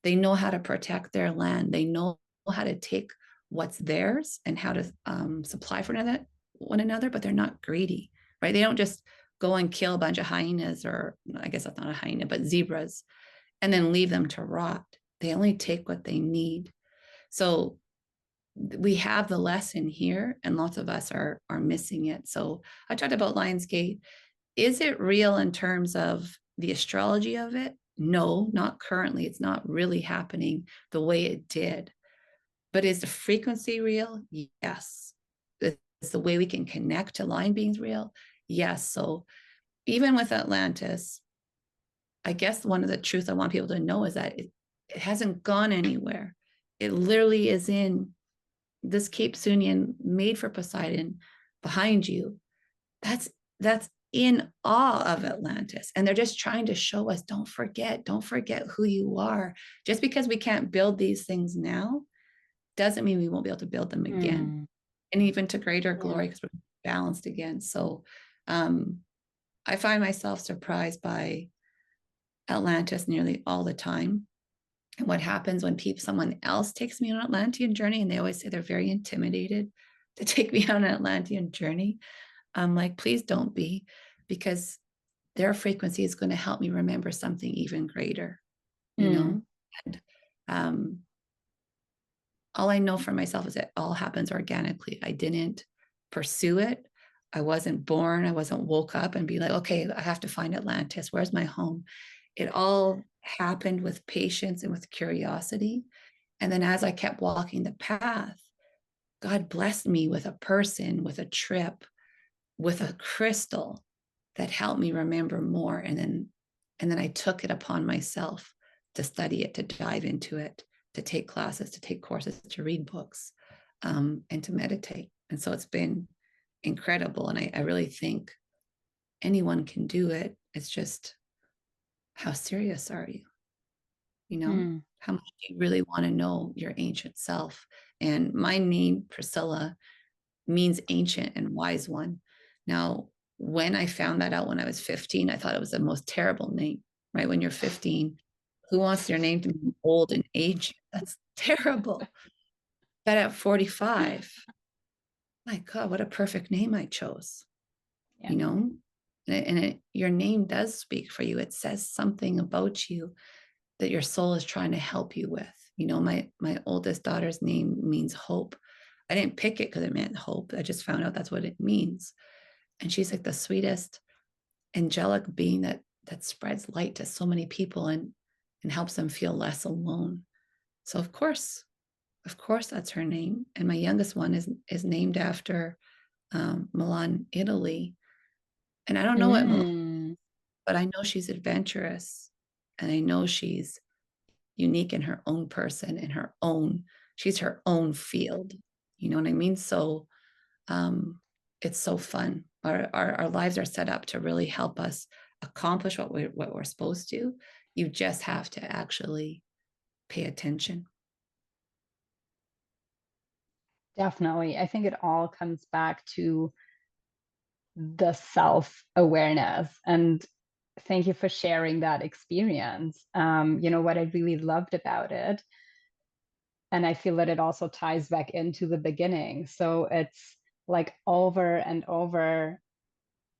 they know how to protect their land, they know how to take what's theirs and how to supply for one another, but they're not greedy, right? They don't just go and kill a bunch of hyenas, or I guess that's not a hyena, but zebras, and then leave them to rot. They only take what they need. So we have the lesson here, and lots of us are missing it. So I talked about Lionsgate. Is it real in terms of the astrology of it? No, not currently. It's not really happening the way it did. But is the frequency real? Yes. Is the way we can connect to lion beings real? Yes. So even with Atlantis, I guess one of the truths I want people to know is that it hasn't gone anywhere. It literally is in this Cape Sunion made for Poseidon behind you. That's in awe of Atlantis. And they're just trying to show us, don't forget who you are. Just because we can't build these things now doesn't mean we won't be able to build them again. And even to greater glory, because we're balanced again. So I find myself surprised by Atlantis nearly all the time. And what happens when someone else takes me on an Atlantean journey, and they always say they're very intimidated to take me on an Atlantean journey. I'm like, please don't be, because their frequency is going to help me remember something even greater, you know? And all I know for myself is it all happens organically. I didn't pursue it. I wasn't born. I wasn't woke up and be like, okay, I have to find Atlantis. Where's my home? it all happened with patience and with curiosity. And then as I kept walking the path, God blessed me with a person, with a trip, with a crystal that helped me remember more. And then I took it upon myself to study it, to dive into it, to take classes, to take courses, to read books, and to meditate. And so it's been incredible. And I really think anyone can do it. It's just, how serious are you? You know, how much do you really want to know your ancient self? And my name, Priscilla, means ancient and wise one. Now, when I found that out when I was 15, I thought it was the most terrible name, right? When you're 15, who wants your name to be old and ancient? That's terrible. But at 45, my God, what a perfect name I chose, you know? And your name does speak for you. It says something about you that your soul is trying to help you with. You know, my oldest daughter's name means hope. I didn't pick it because it meant hope. I just found out that's what it means. And she's like the sweetest angelic being that spreads light to so many people and helps them feel less alone. So of course that's her name. And my youngest one is named after Milan, Italy. And I don't know what Milan, but I know she's adventurous, and I know she's unique in her own person, in her own, she's her own field. You know what I mean? So it's so fun. Our lives are set up to really help us accomplish what we're supposed to. You just have to actually pay attention. Definitely. I think it all comes back to the self-awareness. And thank you for sharing that experience. You know, what I really loved about it, and I feel that it also ties back into the beginning. So it's like over and over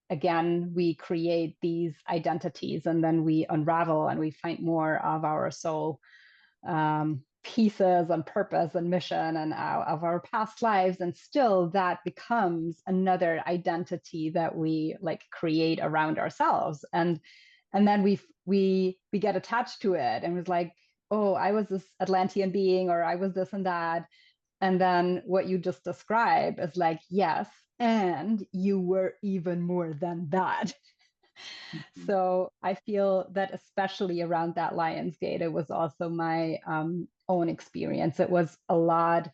again, we create these identities, and then we unravel and we find more of our soul pieces and purpose and mission and of our past lives, and still that becomes another identity that we like create around ourselves, and then we get attached to it and was like, oh, I was this Atlantean being, or I was this and that. And then what you just described is like, yes, and you were even more than that. So I feel that especially around that Lionsgate, it was also my own experience. It was a lot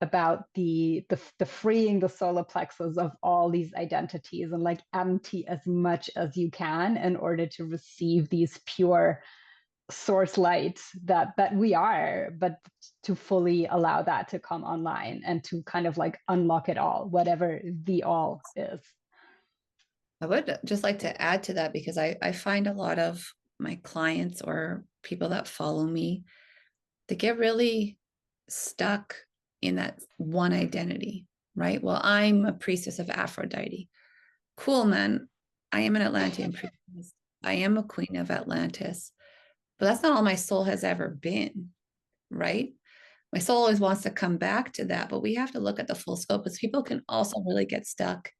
about the freeing the solar plexus of all these identities and like empty as much as you can in order to receive these pure source light that we are, but to fully allow that to come online and to kind of like unlock it all, whatever the all is. I would just like to add to that, because I find a lot of my clients or people that follow me, they get really stuck in that one identity, right? Well, I'm a priestess of Aphrodite. Cool, man. I am an Atlantean priestess. I am a queen of Atlantis. But that's not all my soul has ever been, right? My soul always wants to come back to that, but we have to look at the full scope, because people can also really get stuck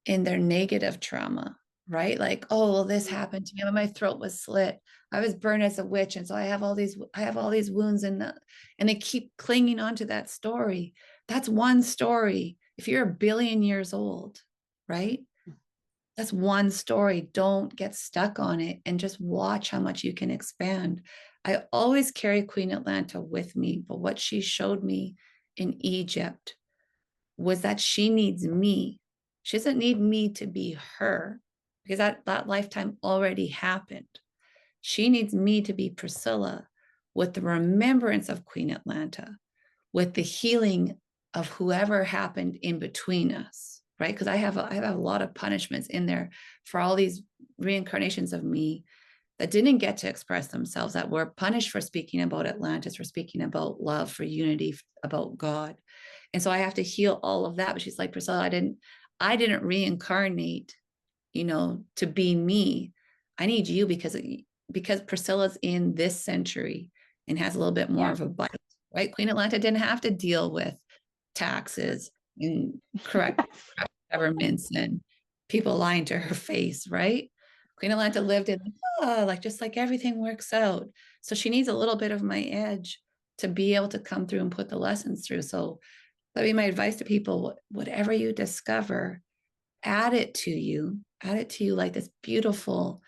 in their negative trauma, right? Like, oh, well, this happened to me. My throat was slit. I was burned as a witch. And so I have all these wounds, and they keep clinging on to that story. That's one story. If you're 1 billion years old, right? That's one story. Don't get stuck on it, and just watch how much you can expand. I always carry Queen Atlanta with me, but what she showed me in Egypt was that she needs me. She doesn't need me to be her, because that lifetime already happened. She needs me to be Priscilla, with the remembrance of Queen Atlanta, with the healing of whoever happened in between us, right? Because I have a lot of punishments in there for all these reincarnations of me that didn't get to express themselves, that were punished for speaking about Atlantis, for speaking about love, for unity, about God. And so I have to heal all of that. But she's like, Priscilla, I didn't reincarnate, you know, to be me. I need you because Priscilla's in this century and has a little bit more of a bite, right? Queen Atlanta didn't have to deal with taxes and correct governments and people lying to her face, right? Queen Atlanta lived in, like, just like everything works out. So she needs a little bit of my edge to be able to come through and put the lessons through. So that'd be my advice to people. Whatever you discover, add it to you like this beautiful,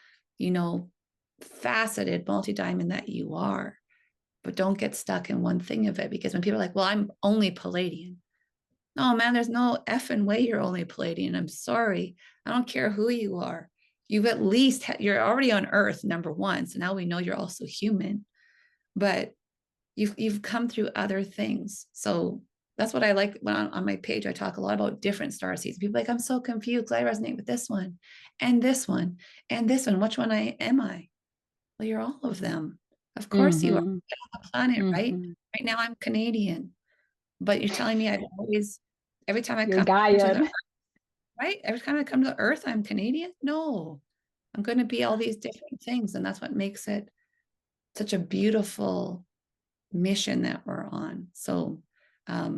faceted multi-diamond that you are. But don't get stuck in one thing of it, because when people are like, well, I'm only Palladian. No, man, there's no effing way you're only Palladian. I'm sorry. I don't care who you are. You've at least, you're already on Earth, number one. So now we know you're also human, but you've come through other things. So that's what I like. When on my page, I talk a lot about different star seeds. People are like, I'm so confused. I resonate with this one and this one and this one. Which one am I? Well, you're all of them. Of course you are. Mm-hmm. On the planet, right? Mm-hmm. Right now I'm Canadian, but you're telling me every time I You're come to the Gaian. Earth, right? Every time I come to the Earth, I'm Canadian? No, I'm going to be all these different things. And that's what makes it such a beautiful mission that we're on. So I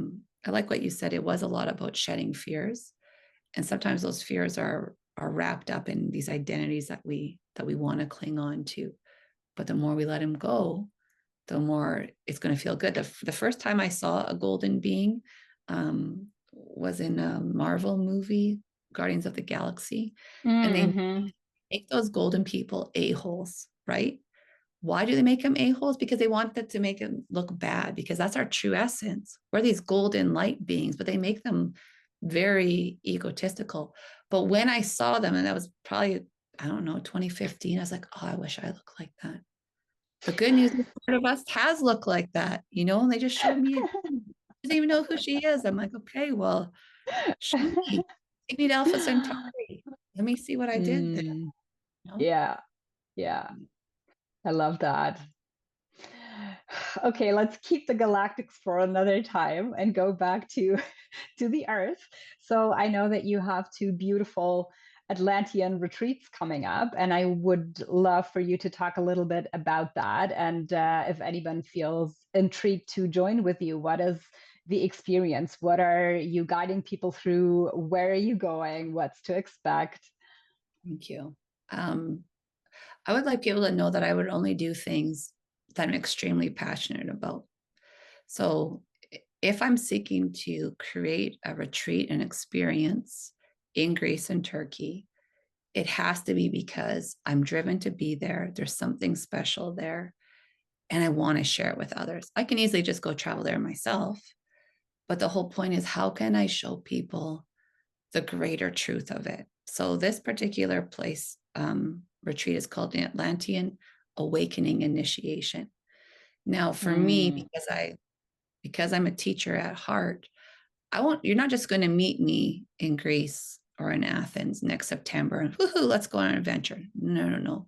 like what you said. It was a lot about shedding fears. And sometimes those fears are wrapped up in these identities that we want to cling on to. But the more we let them go, the more it's going to feel good. The first time I saw a golden being was in a Marvel movie, Guardians of the Galaxy. And they Mm-hmm. make those golden people a-holes, right? Why do they make them a-holes? Because they want that to make them look bad, because that's our true essence. We're these golden light beings, but they make them very egotistical. But when I saw them, and that was probably, I don't know, 2015, I was like, oh, I wish I looked like that. The good news is part of us has looked like that, and they just showed me, doesn't even know who she is. I'm like, okay, well, show me. Take me to Alpha Centauri. Let me see what I did there. Mm. Yeah. Yeah. I love that. Okay, let's keep the galactics for another time and go back to the Earth. So I know that you have two beautiful Atlantean retreats coming up, and I would love for you to talk a little bit about that. And if anyone feels intrigued to join with you, what is the experience? What are you guiding people through? Where are you going? What's to expect? Thank you. I would like people to know that I would only do things that I'm extremely passionate about. So if I'm seeking to create a retreat and experience in Greece and Turkey, it has to be because I'm driven to be there. There's something special there, and I want to share it with others. I can easily just go travel there myself, but the whole point is, how can I show people the greater truth of it? So this particular place retreat is called the Atlantean Awakening Initiation. Now, for me, because I'm a teacher at heart, you're not just going to meet me in Greece or in Athens next September and woohoo, let's go on an adventure. No.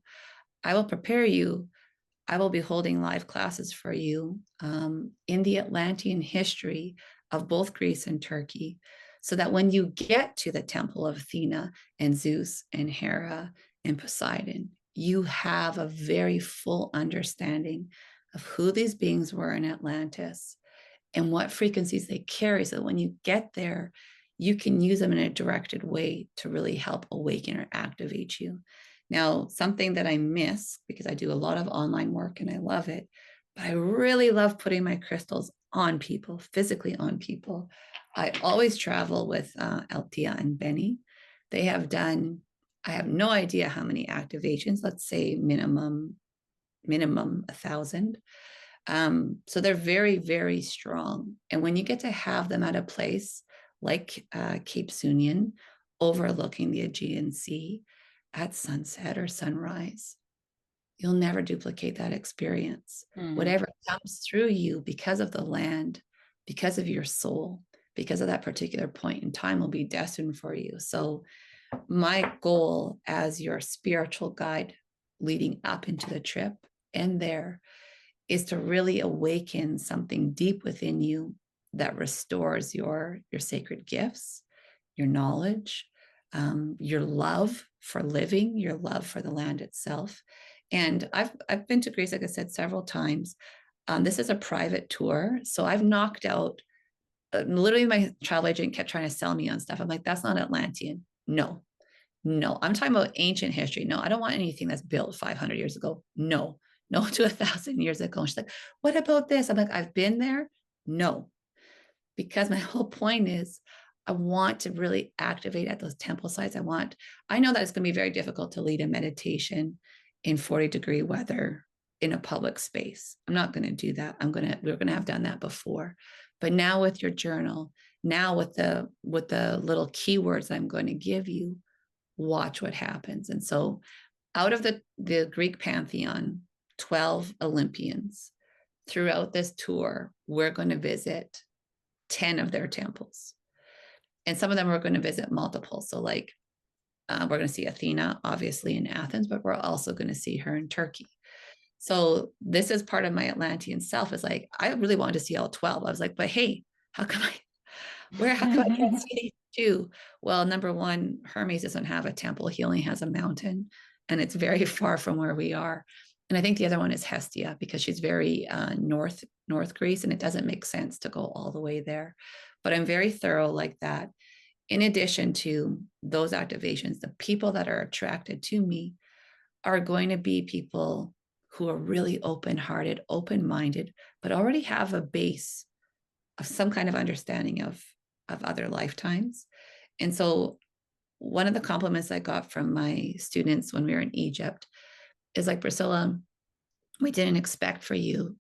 I will prepare you. I will be holding live classes for you in the Atlantean history of both Greece and Turkey, so that when you get to the temple of Athena and Zeus and Hera and Poseidon, you have a very full understanding of who these beings were in Atlantis and what frequencies they carry, so that when you get there, you can use them in a directed way to really help awaken or activate you. Now, something that I miss, because I do a lot of online work and I love it, but I really love putting my crystals on people, physically on people. I always travel with Althea and Benny. They have done, I have no idea how many activations, let's say minimum 1,000. So they're very, very strong. And when you get to have them at a place like Cape Sunion, overlooking the Aegean Sea at sunset or sunrise, you'll never duplicate that experience. Whatever comes through you because of the land, because of your soul, because of that particular point in time will be destined for you. So my goal as your spiritual guide leading up into the trip and there is to really awaken something deep within you that restores your sacred gifts, your knowledge, your love for living, your love for the land itself. And I've been to Greece, like I said, several times. This is a private tour, so I've knocked out. Literally, my travel agent kept trying to sell me on stuff. I'm like, that's not Atlantean. No, No, I'm talking about ancient history. No, I don't want anything that's built 500 years ago. No, no to 1,000 years ago. And she's like, what about this? I'm like, I've been there. No, because my whole point is I want to really activate at those temple sites. I know that it's going to be very difficult to lead a meditation in 40-degree weather in a public space. I'm not going to do that. We're going to have done that before. But now with your journal, now with the little keywords I'm going to give you, watch what happens. And so out of the Greek pantheon, 12 Olympians, throughout this tour, we're going to visit 10 of their temples. And some of them we're going to visit multiple. So like we're going to see Athena, obviously in Athens, but we're also going to see her in Turkey. So this is part of my Atlantean self, is like, I really wanted to see all 12. I was like, but hey, how come I can't see these two? Well, number one, Hermes doesn't have a temple. He only has a mountain, and it's very far from where we are. And I think the other one is Hestia, because she's very north Greece, and it doesn't make sense to go all the way there. But I'm very thorough like that. In addition to those activations, the people that are attracted to me are going to be people who are really open-hearted, open-minded, but already have a base of some kind of understanding of other lifetimes. And so one of the compliments I got from my students when we were in Egypt is like, Priscilla, we didn't expect for you.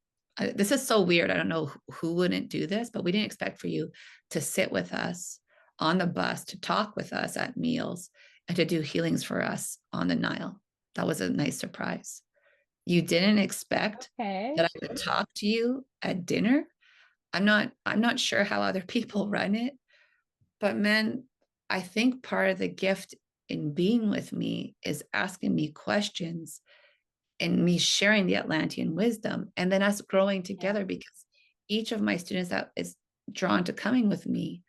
This is so weird. I don't know who wouldn't do this, but we didn't expect for you to sit with us on the bus, to talk with us at meals, and to do healings for us on the Nile. That was a nice surprise. You didn't expect that I would talk to you at dinner. I'm not sure how other people run it, but man, I think part of the gift in being with me is asking me questions and me sharing the Atlantean wisdom, and then us growing together, because each of my students that is drawn to coming with me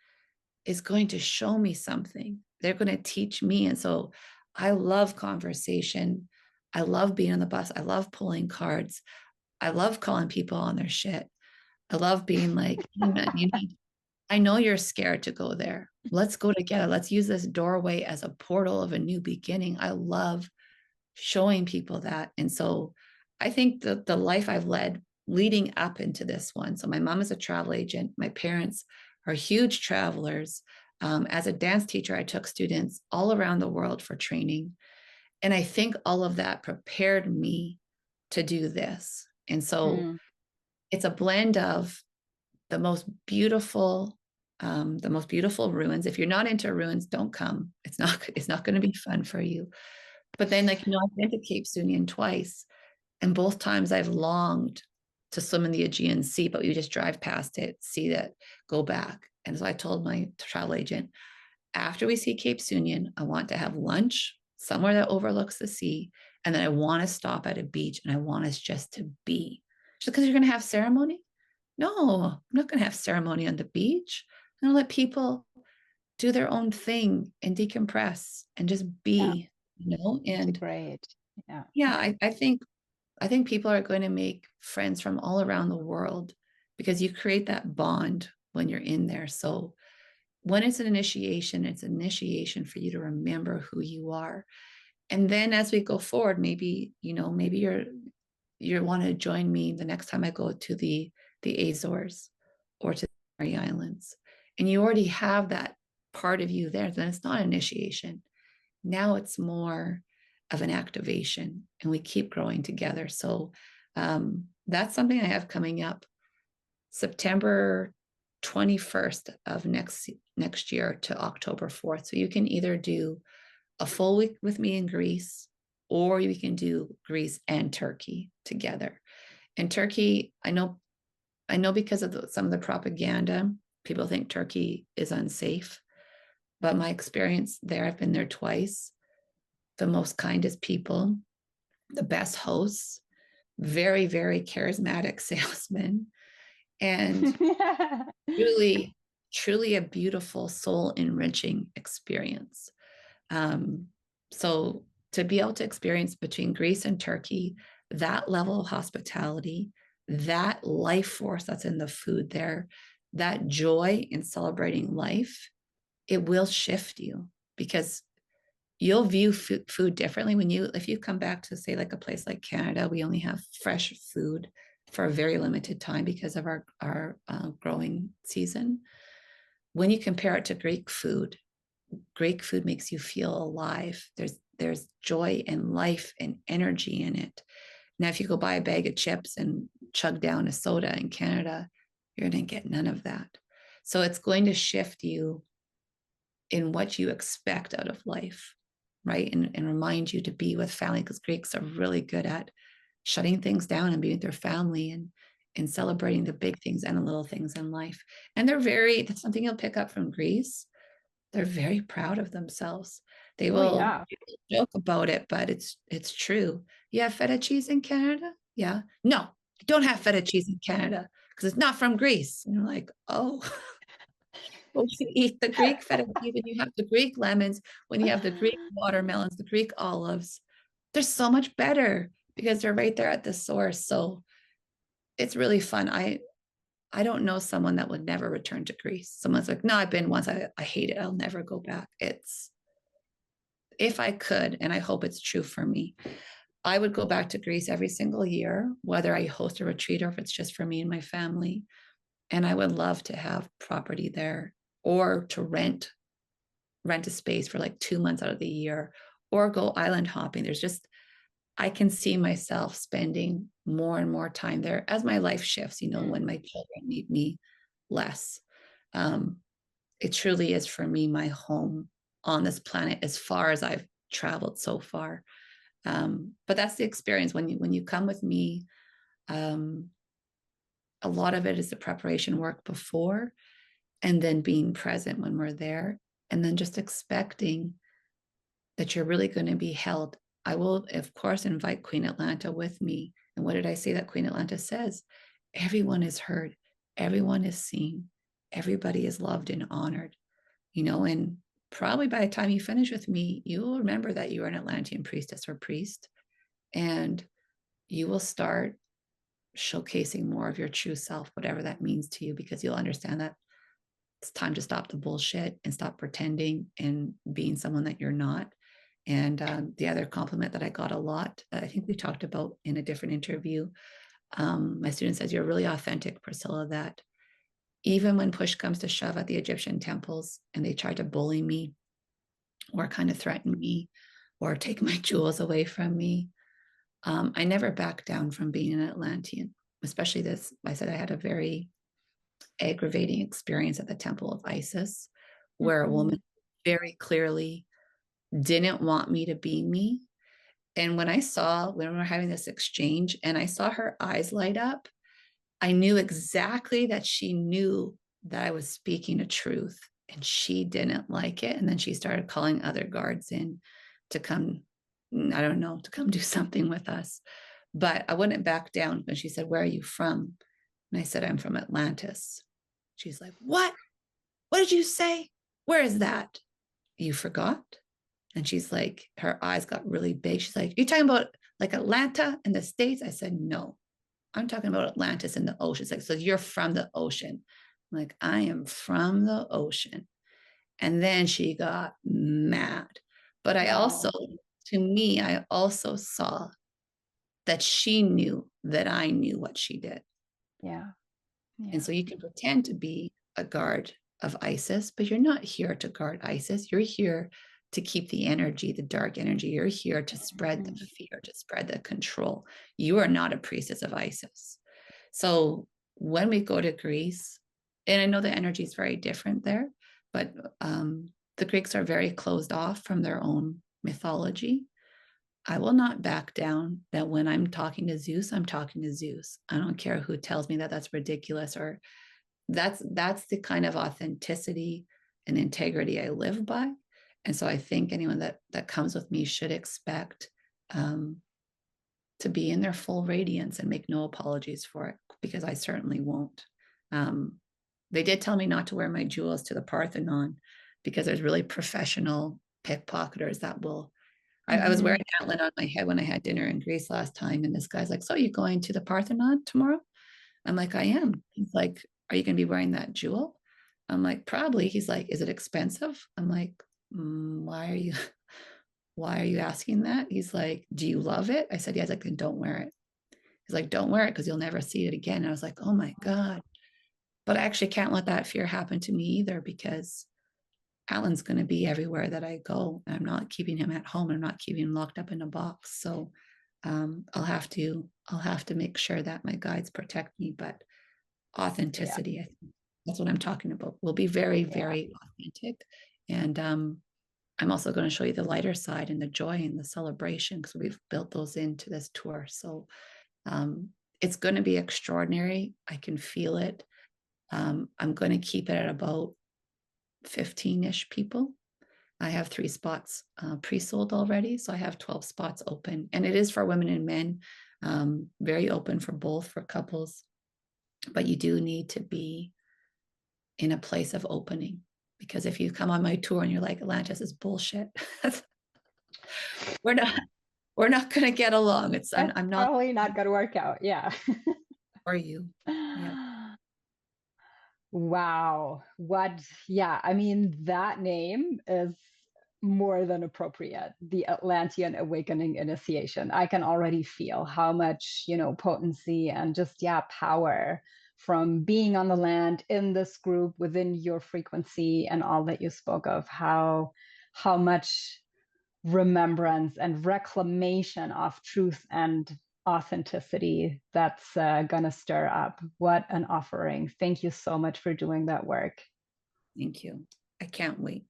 is going to show me something. They're going to teach me. And so I love conversation. I love being on the bus. I love pulling cards. I love calling people on their shit. I love being like, I know you're scared to go there. Let's go together. Let's use this doorway as a portal of a new beginning. I love showing people that. And so I think the life I've led leading up into this one. So my mom is a travel agent. My parents are huge travelers. As a dance teacher, I took students all around the world for training. And I think all of that prepared me to do this. And so it's a blend of the most beautiful ruins. If you're not into ruins, don't come. It's not going to be fun for you. But then, like, I've been to Cape Sunion twice, and both times I've longed to swim in the Aegean Sea, but you just drive past it, see that, go back. And so I told my travel agent, after we see Cape Sunion, I want to have lunch somewhere that overlooks the sea, and then I want to stop at a beach, and I want us just to be. Just because you're going to have ceremony? No, I'm not going to have ceremony on the beach. I'm going to let people do their own thing and decompress and just be, and great. I think people are going to make friends from all around the world, because you create that bond when you're in there. So when it's an initiation for you to remember who you are. And then as we go forward, maybe you want to join me the next time I go to the Azores or to the Canary Islands, and you already have that part of you there, then it's not initiation. Now it's more of an activation, and we keep growing together. So that's something I have coming up September 21st of next year to October 4th. So you can either do a full week with me in Greece, or you can do Greece and Turkey together. And Turkey, I know because of some of the propaganda, people think Turkey is unsafe. But my experience there, I've been there twice, the most kindest people, the best hosts, very, very charismatic salesmen, and truly, truly a beautiful, soul-enriching experience. So to be able to experience between Greece and Turkey, that level of hospitality, that life force that's in the food there, that joy in celebrating life, it will shift you, because you'll view food differently if you come back to, say, like a place like Canada. We only have fresh food for a very limited time because of our growing season. When you compare it to Greek food makes you feel alive. There's joy and life and energy in it. Now, if you go buy a bag of chips and chug down a soda in Canada, you're going to get none of that. So it's going to shift you in what you expect out of life, right? And remind you to be with family, because Greeks are really good at shutting things down and being with their family and celebrating the big things and the little things in life. And that's something you'll pick up from Greece. They're very proud of themselves. They will joke about it, but it's true. You have feta cheese in Canada? Yeah. No, you don't have feta cheese in Canada because it's not from Greece. And you're like, oh, well, you eat the Greek feta cheese, and you have the Greek lemons, when you have the Greek watermelons, the Greek olives. They're so much better because they're right there at the source. So it's really fun. I don't know someone that would never return to Greece. Someone's like, no, I've been once. I hate it. I'll never go back. If I could, and I hope it's true for me, I would go back to Greece every single year, whether I host a retreat or if it's just for me and my family. And I would love to have property there, or to rent a space for like 2 months out of the year, or go island hopping. I can see myself spending more and more time there as my life shifts, when my children need me less. It truly is, for me, my home on this planet as far as I've traveled so far. But that's the experience. When you come with me, a lot of it is the preparation work before, and then being present when we're there, and then just expecting that you're really going to be held. I will, of course, invite Queen Atlanta with me. And what did I say that Queen Atlanta says? Everyone is heard. Everyone is seen. Everybody is loved and honored, and probably by the time you finish with me, you will remember that you are an Atlantean priestess or priest, and you will start showcasing more of your true self, whatever that means to you, because you'll understand that it's time to stop the bullshit and stop pretending and being someone that you're not. And the other compliment that I got a lot, I think we talked about in a different interview, my student says, you're really authentic, Priscilla, that even when push comes to shove at the Egyptian temples and they try to bully me or kind of threaten me or take my jewels away from me, I never back down from being an Atlantean, especially this. I said I had a very aggravating experience at the Temple of Isis, where a woman very clearly didn't want me to be me. And when we were having this exchange and I saw her eyes light up, I knew exactly that she knew that I was speaking a truth, and she didn't like it. And then she started calling other guards in to come, I don't know, to come do something with us. But I wouldn't back down. And she said, where are you from? And I said, I'm from Atlantis. She's like, what? What did you say? Where is that? You forgot? And she's like, her eyes got really big. She's like, you talking about like Atlanta in the States? I said, no, I'm talking about Atlantis in the ocean. It's like, so you're from the ocean. I'm like, I am from the ocean. And then she got mad. But I also saw that she knew that I knew what she did. Yeah. And so you can pretend to be a guard of Isis, but you're not here to guard Isis. You're here to keep the energy, the dark energy. You're here to spread the fear, to spread the control. You are not a priestess of Isis. So when we go to Greece, and I know the energy is very different there, but the Greeks are very closed off from their own mythology. I will not back down that when I'm talking to Zeus, I'm talking to Zeus. I don't care who tells me that that's ridiculous, or that's the kind of authenticity and integrity I live by. And so I think anyone that comes with me should expect to be in their full radiance and make no apologies for it, because I certainly won't. They did tell me not to wear my jewels to the Parthenon because there's really professional pickpocketers that will. I was wearing an antlet on my head when I had dinner in Greece last time, and this guy's like, so you going to the Parthenon tomorrow? I'm like, I am. He's like, are you going to be wearing that jewel? I'm like, probably. He's like, is it expensive? I'm like, why are you why are you asking that? He's like, do you love it? I said, yeah. He's like, then don't wear it. He's like, don't wear it because you'll never see it again. And I was like, oh my God. But I actually can't let that fear happen to me either, because Alan's going to be everywhere that I go. I'm not keeping him at home. I'm not keeping him locked up in a box. So I'll have to make sure that my guides protect me. But authenticity, I think that's what I'm talking about. We'll be very, very authentic. And I'm also going to show you the lighter side and the joy and the celebration, because we've built those into this tour. So it's going to be extraordinary. I can feel it. I'm going to keep it at about 15-ish people. I have 3 spots pre-sold already, so I have 12 spots open, and it is for women and men, very open for both, for couples. But you do need to be in a place of opening, because if you come on my tour and you're like, Atlantis is bullshit, we're not going to get along. I'm not probably not going to work out. Yeah. for you. Yeah. Wow. I mean, that name is more than appropriate. The Atlantean Awakening Initiation. I can already feel how much, potency and just, power from being on the land in this group within your frequency and all that you spoke of, how much remembrance and reclamation of truth and authenticity that's gonna stir up. What an offering. Thank you so much for doing that work. Thank you. I can't wait.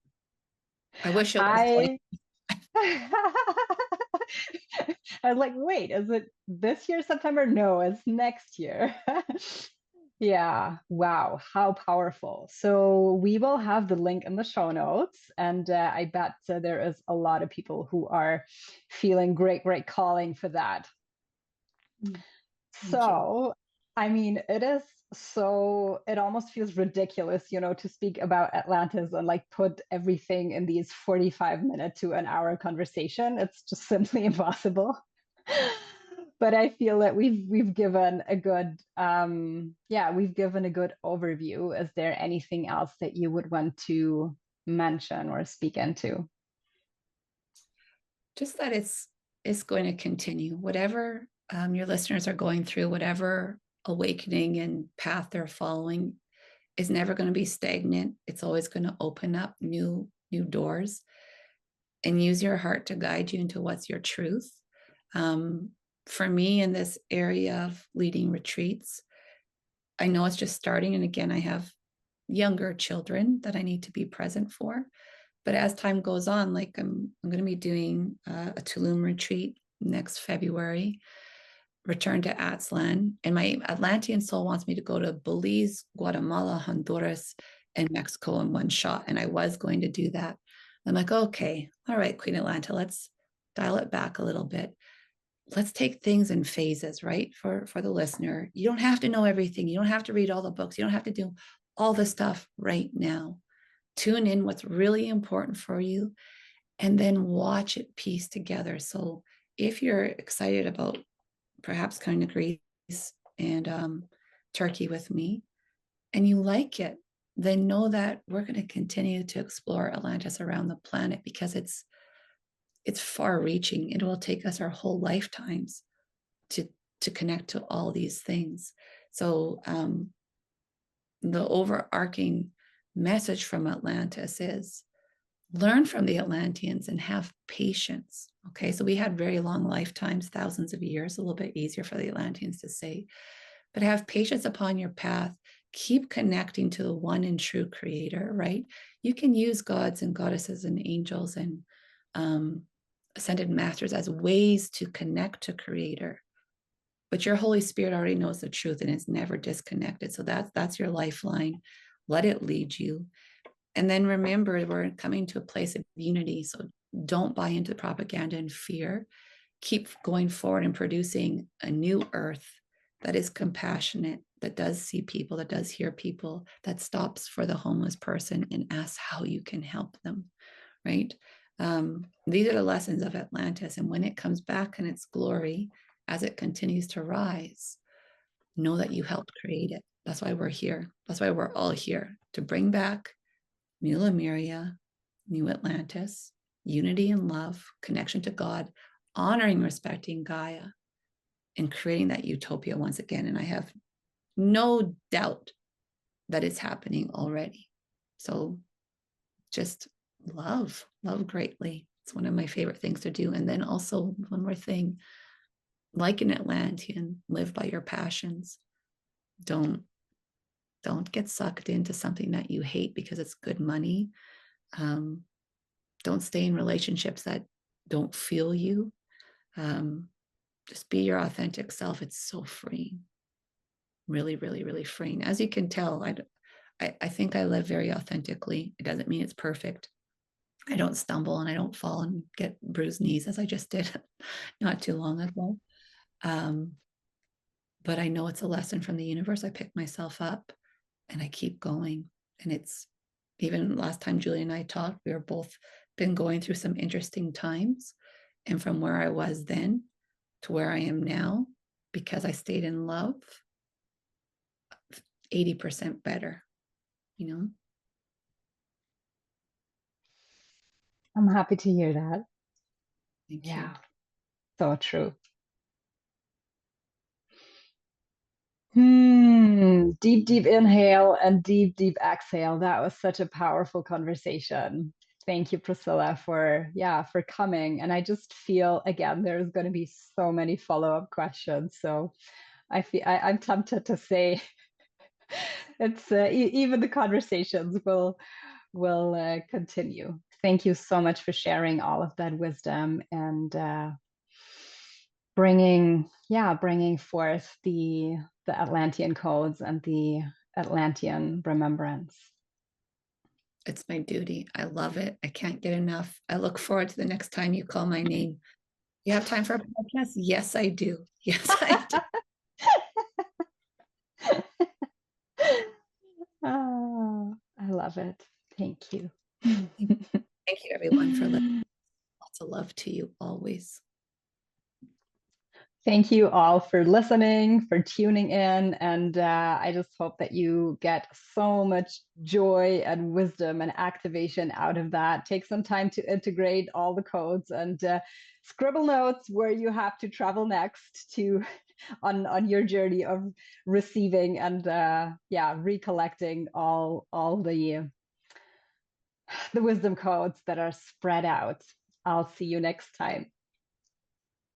I wish it was I was like, wait, is it this year, September? No, it's next year. Yeah, wow, how powerful. So we will have the link in the show notes, and I bet there is a lot of people who are feeling great calling for that. So, I mean, it almost feels ridiculous, to speak about Atlantis and like put everything in these 45-minute to an hour conversation. It's just simply impossible. But I feel that we've given a good overview. Is there anything else that you would want to mention or speak into? Just that it's going to continue. Whatever your listeners are going through, whatever awakening and path they're following, is never going to be stagnant. It's always going to open up new doors, and use your heart to guide you into what's your truth. For me, in this area of leading retreats, I know it's just starting. And again, I have younger children that I need to be present for. But as time goes on, like I'm going to be doing a Tulum retreat next February, return to Aztlan. And my Atlantean soul wants me to go to Belize, Guatemala, Honduras, and Mexico in one shot. And I was going to do that. I'm like, okay, all right, Queen Atlanta, let's dial it back a little bit. Let's take things in phases, right? For the listener. You don't have to know everything. You don't have to read all the books. You don't have to do all the stuff right now. Tune in what's really important for you, and then watch it piece together. So if you're excited about perhaps coming to Greece and Turkey with me, and you like it, then know that we're going to continue to explore Atlantis around the planet, because it's far reaching. It will take us our whole lifetimes to connect to all these things. So the overarching message from Atlantis is learn from the Atlanteans and have patience. Okay, so we had very long lifetimes, thousands of years, a little bit easier for the Atlanteans to say, but have patience upon your path. Keep connecting to the one and true creator, right? You can use gods and goddesses and angels and ascended masters as ways to connect to creator, but your Holy Spirit already knows the truth and is never disconnected. So that's your lifeline. Let it lead you. And then remember, we're coming to a place of unity. So don't buy into propaganda and fear. Keep going forward and producing a new earth that is compassionate, that does see people, that does hear people, that stops for the homeless person and asks how you can help them, right? These are the lessons of Atlantis. And when it comes back in its glory, as it continues to rise, know that you helped create it. That's why we're here. That's why we're all here, to bring back New Lemuria, New Atlantis, unity and love, connection to God, honoring, respecting Gaia, and creating that utopia once again. And I have no doubt that it's happening already. So just love greatly. It's one of my favorite things to do. And then also one more thing, like an Atlantean, live by your passions. Don't get sucked into something that you hate because it's good money. Don't stay in relationships that don't feel you. Just be your authentic self. It's so freeing. Really, really, really freeing. As you can tell, I think I live very authentically. It doesn't mean it's perfect. I don't stumble and I don't fall and get bruised knees as I just did not too long ago. But I know it's a lesson from the universe. I pick myself up and I keep going. And it's even last time Julia and I talked, we were both been going through some interesting times. And from where I was then to where I am now, because I stayed in love, 80% better, you know? I'm happy to hear that. Thank you. So true. Deep, deep inhale and deep, deep exhale. That was such a powerful conversation. Thank you, Priscilla, for coming. And I just feel, again, there's going to be so many follow-up questions. So I'm tempted to say it's even the conversations will continue. Thank you so much for sharing all of that wisdom and bringing forth the Atlantean codes and the Atlantean remembrance. It's my duty. I love it. I can't get enough. I look forward to the next time you call my name. You have time for a podcast? Yes, I do. Yes, I do. Oh, I love it. Thank you. Thank you, everyone, for listening. Lots of love to you always. Thank you all for listening, for tuning in. And I just hope that you get so much joy and wisdom and activation out of that. Take some time to integrate all the codes and scribble notes where you have to travel next to on your journey of receiving and recollecting all the wisdom codes that are spread out. I'll see you next time.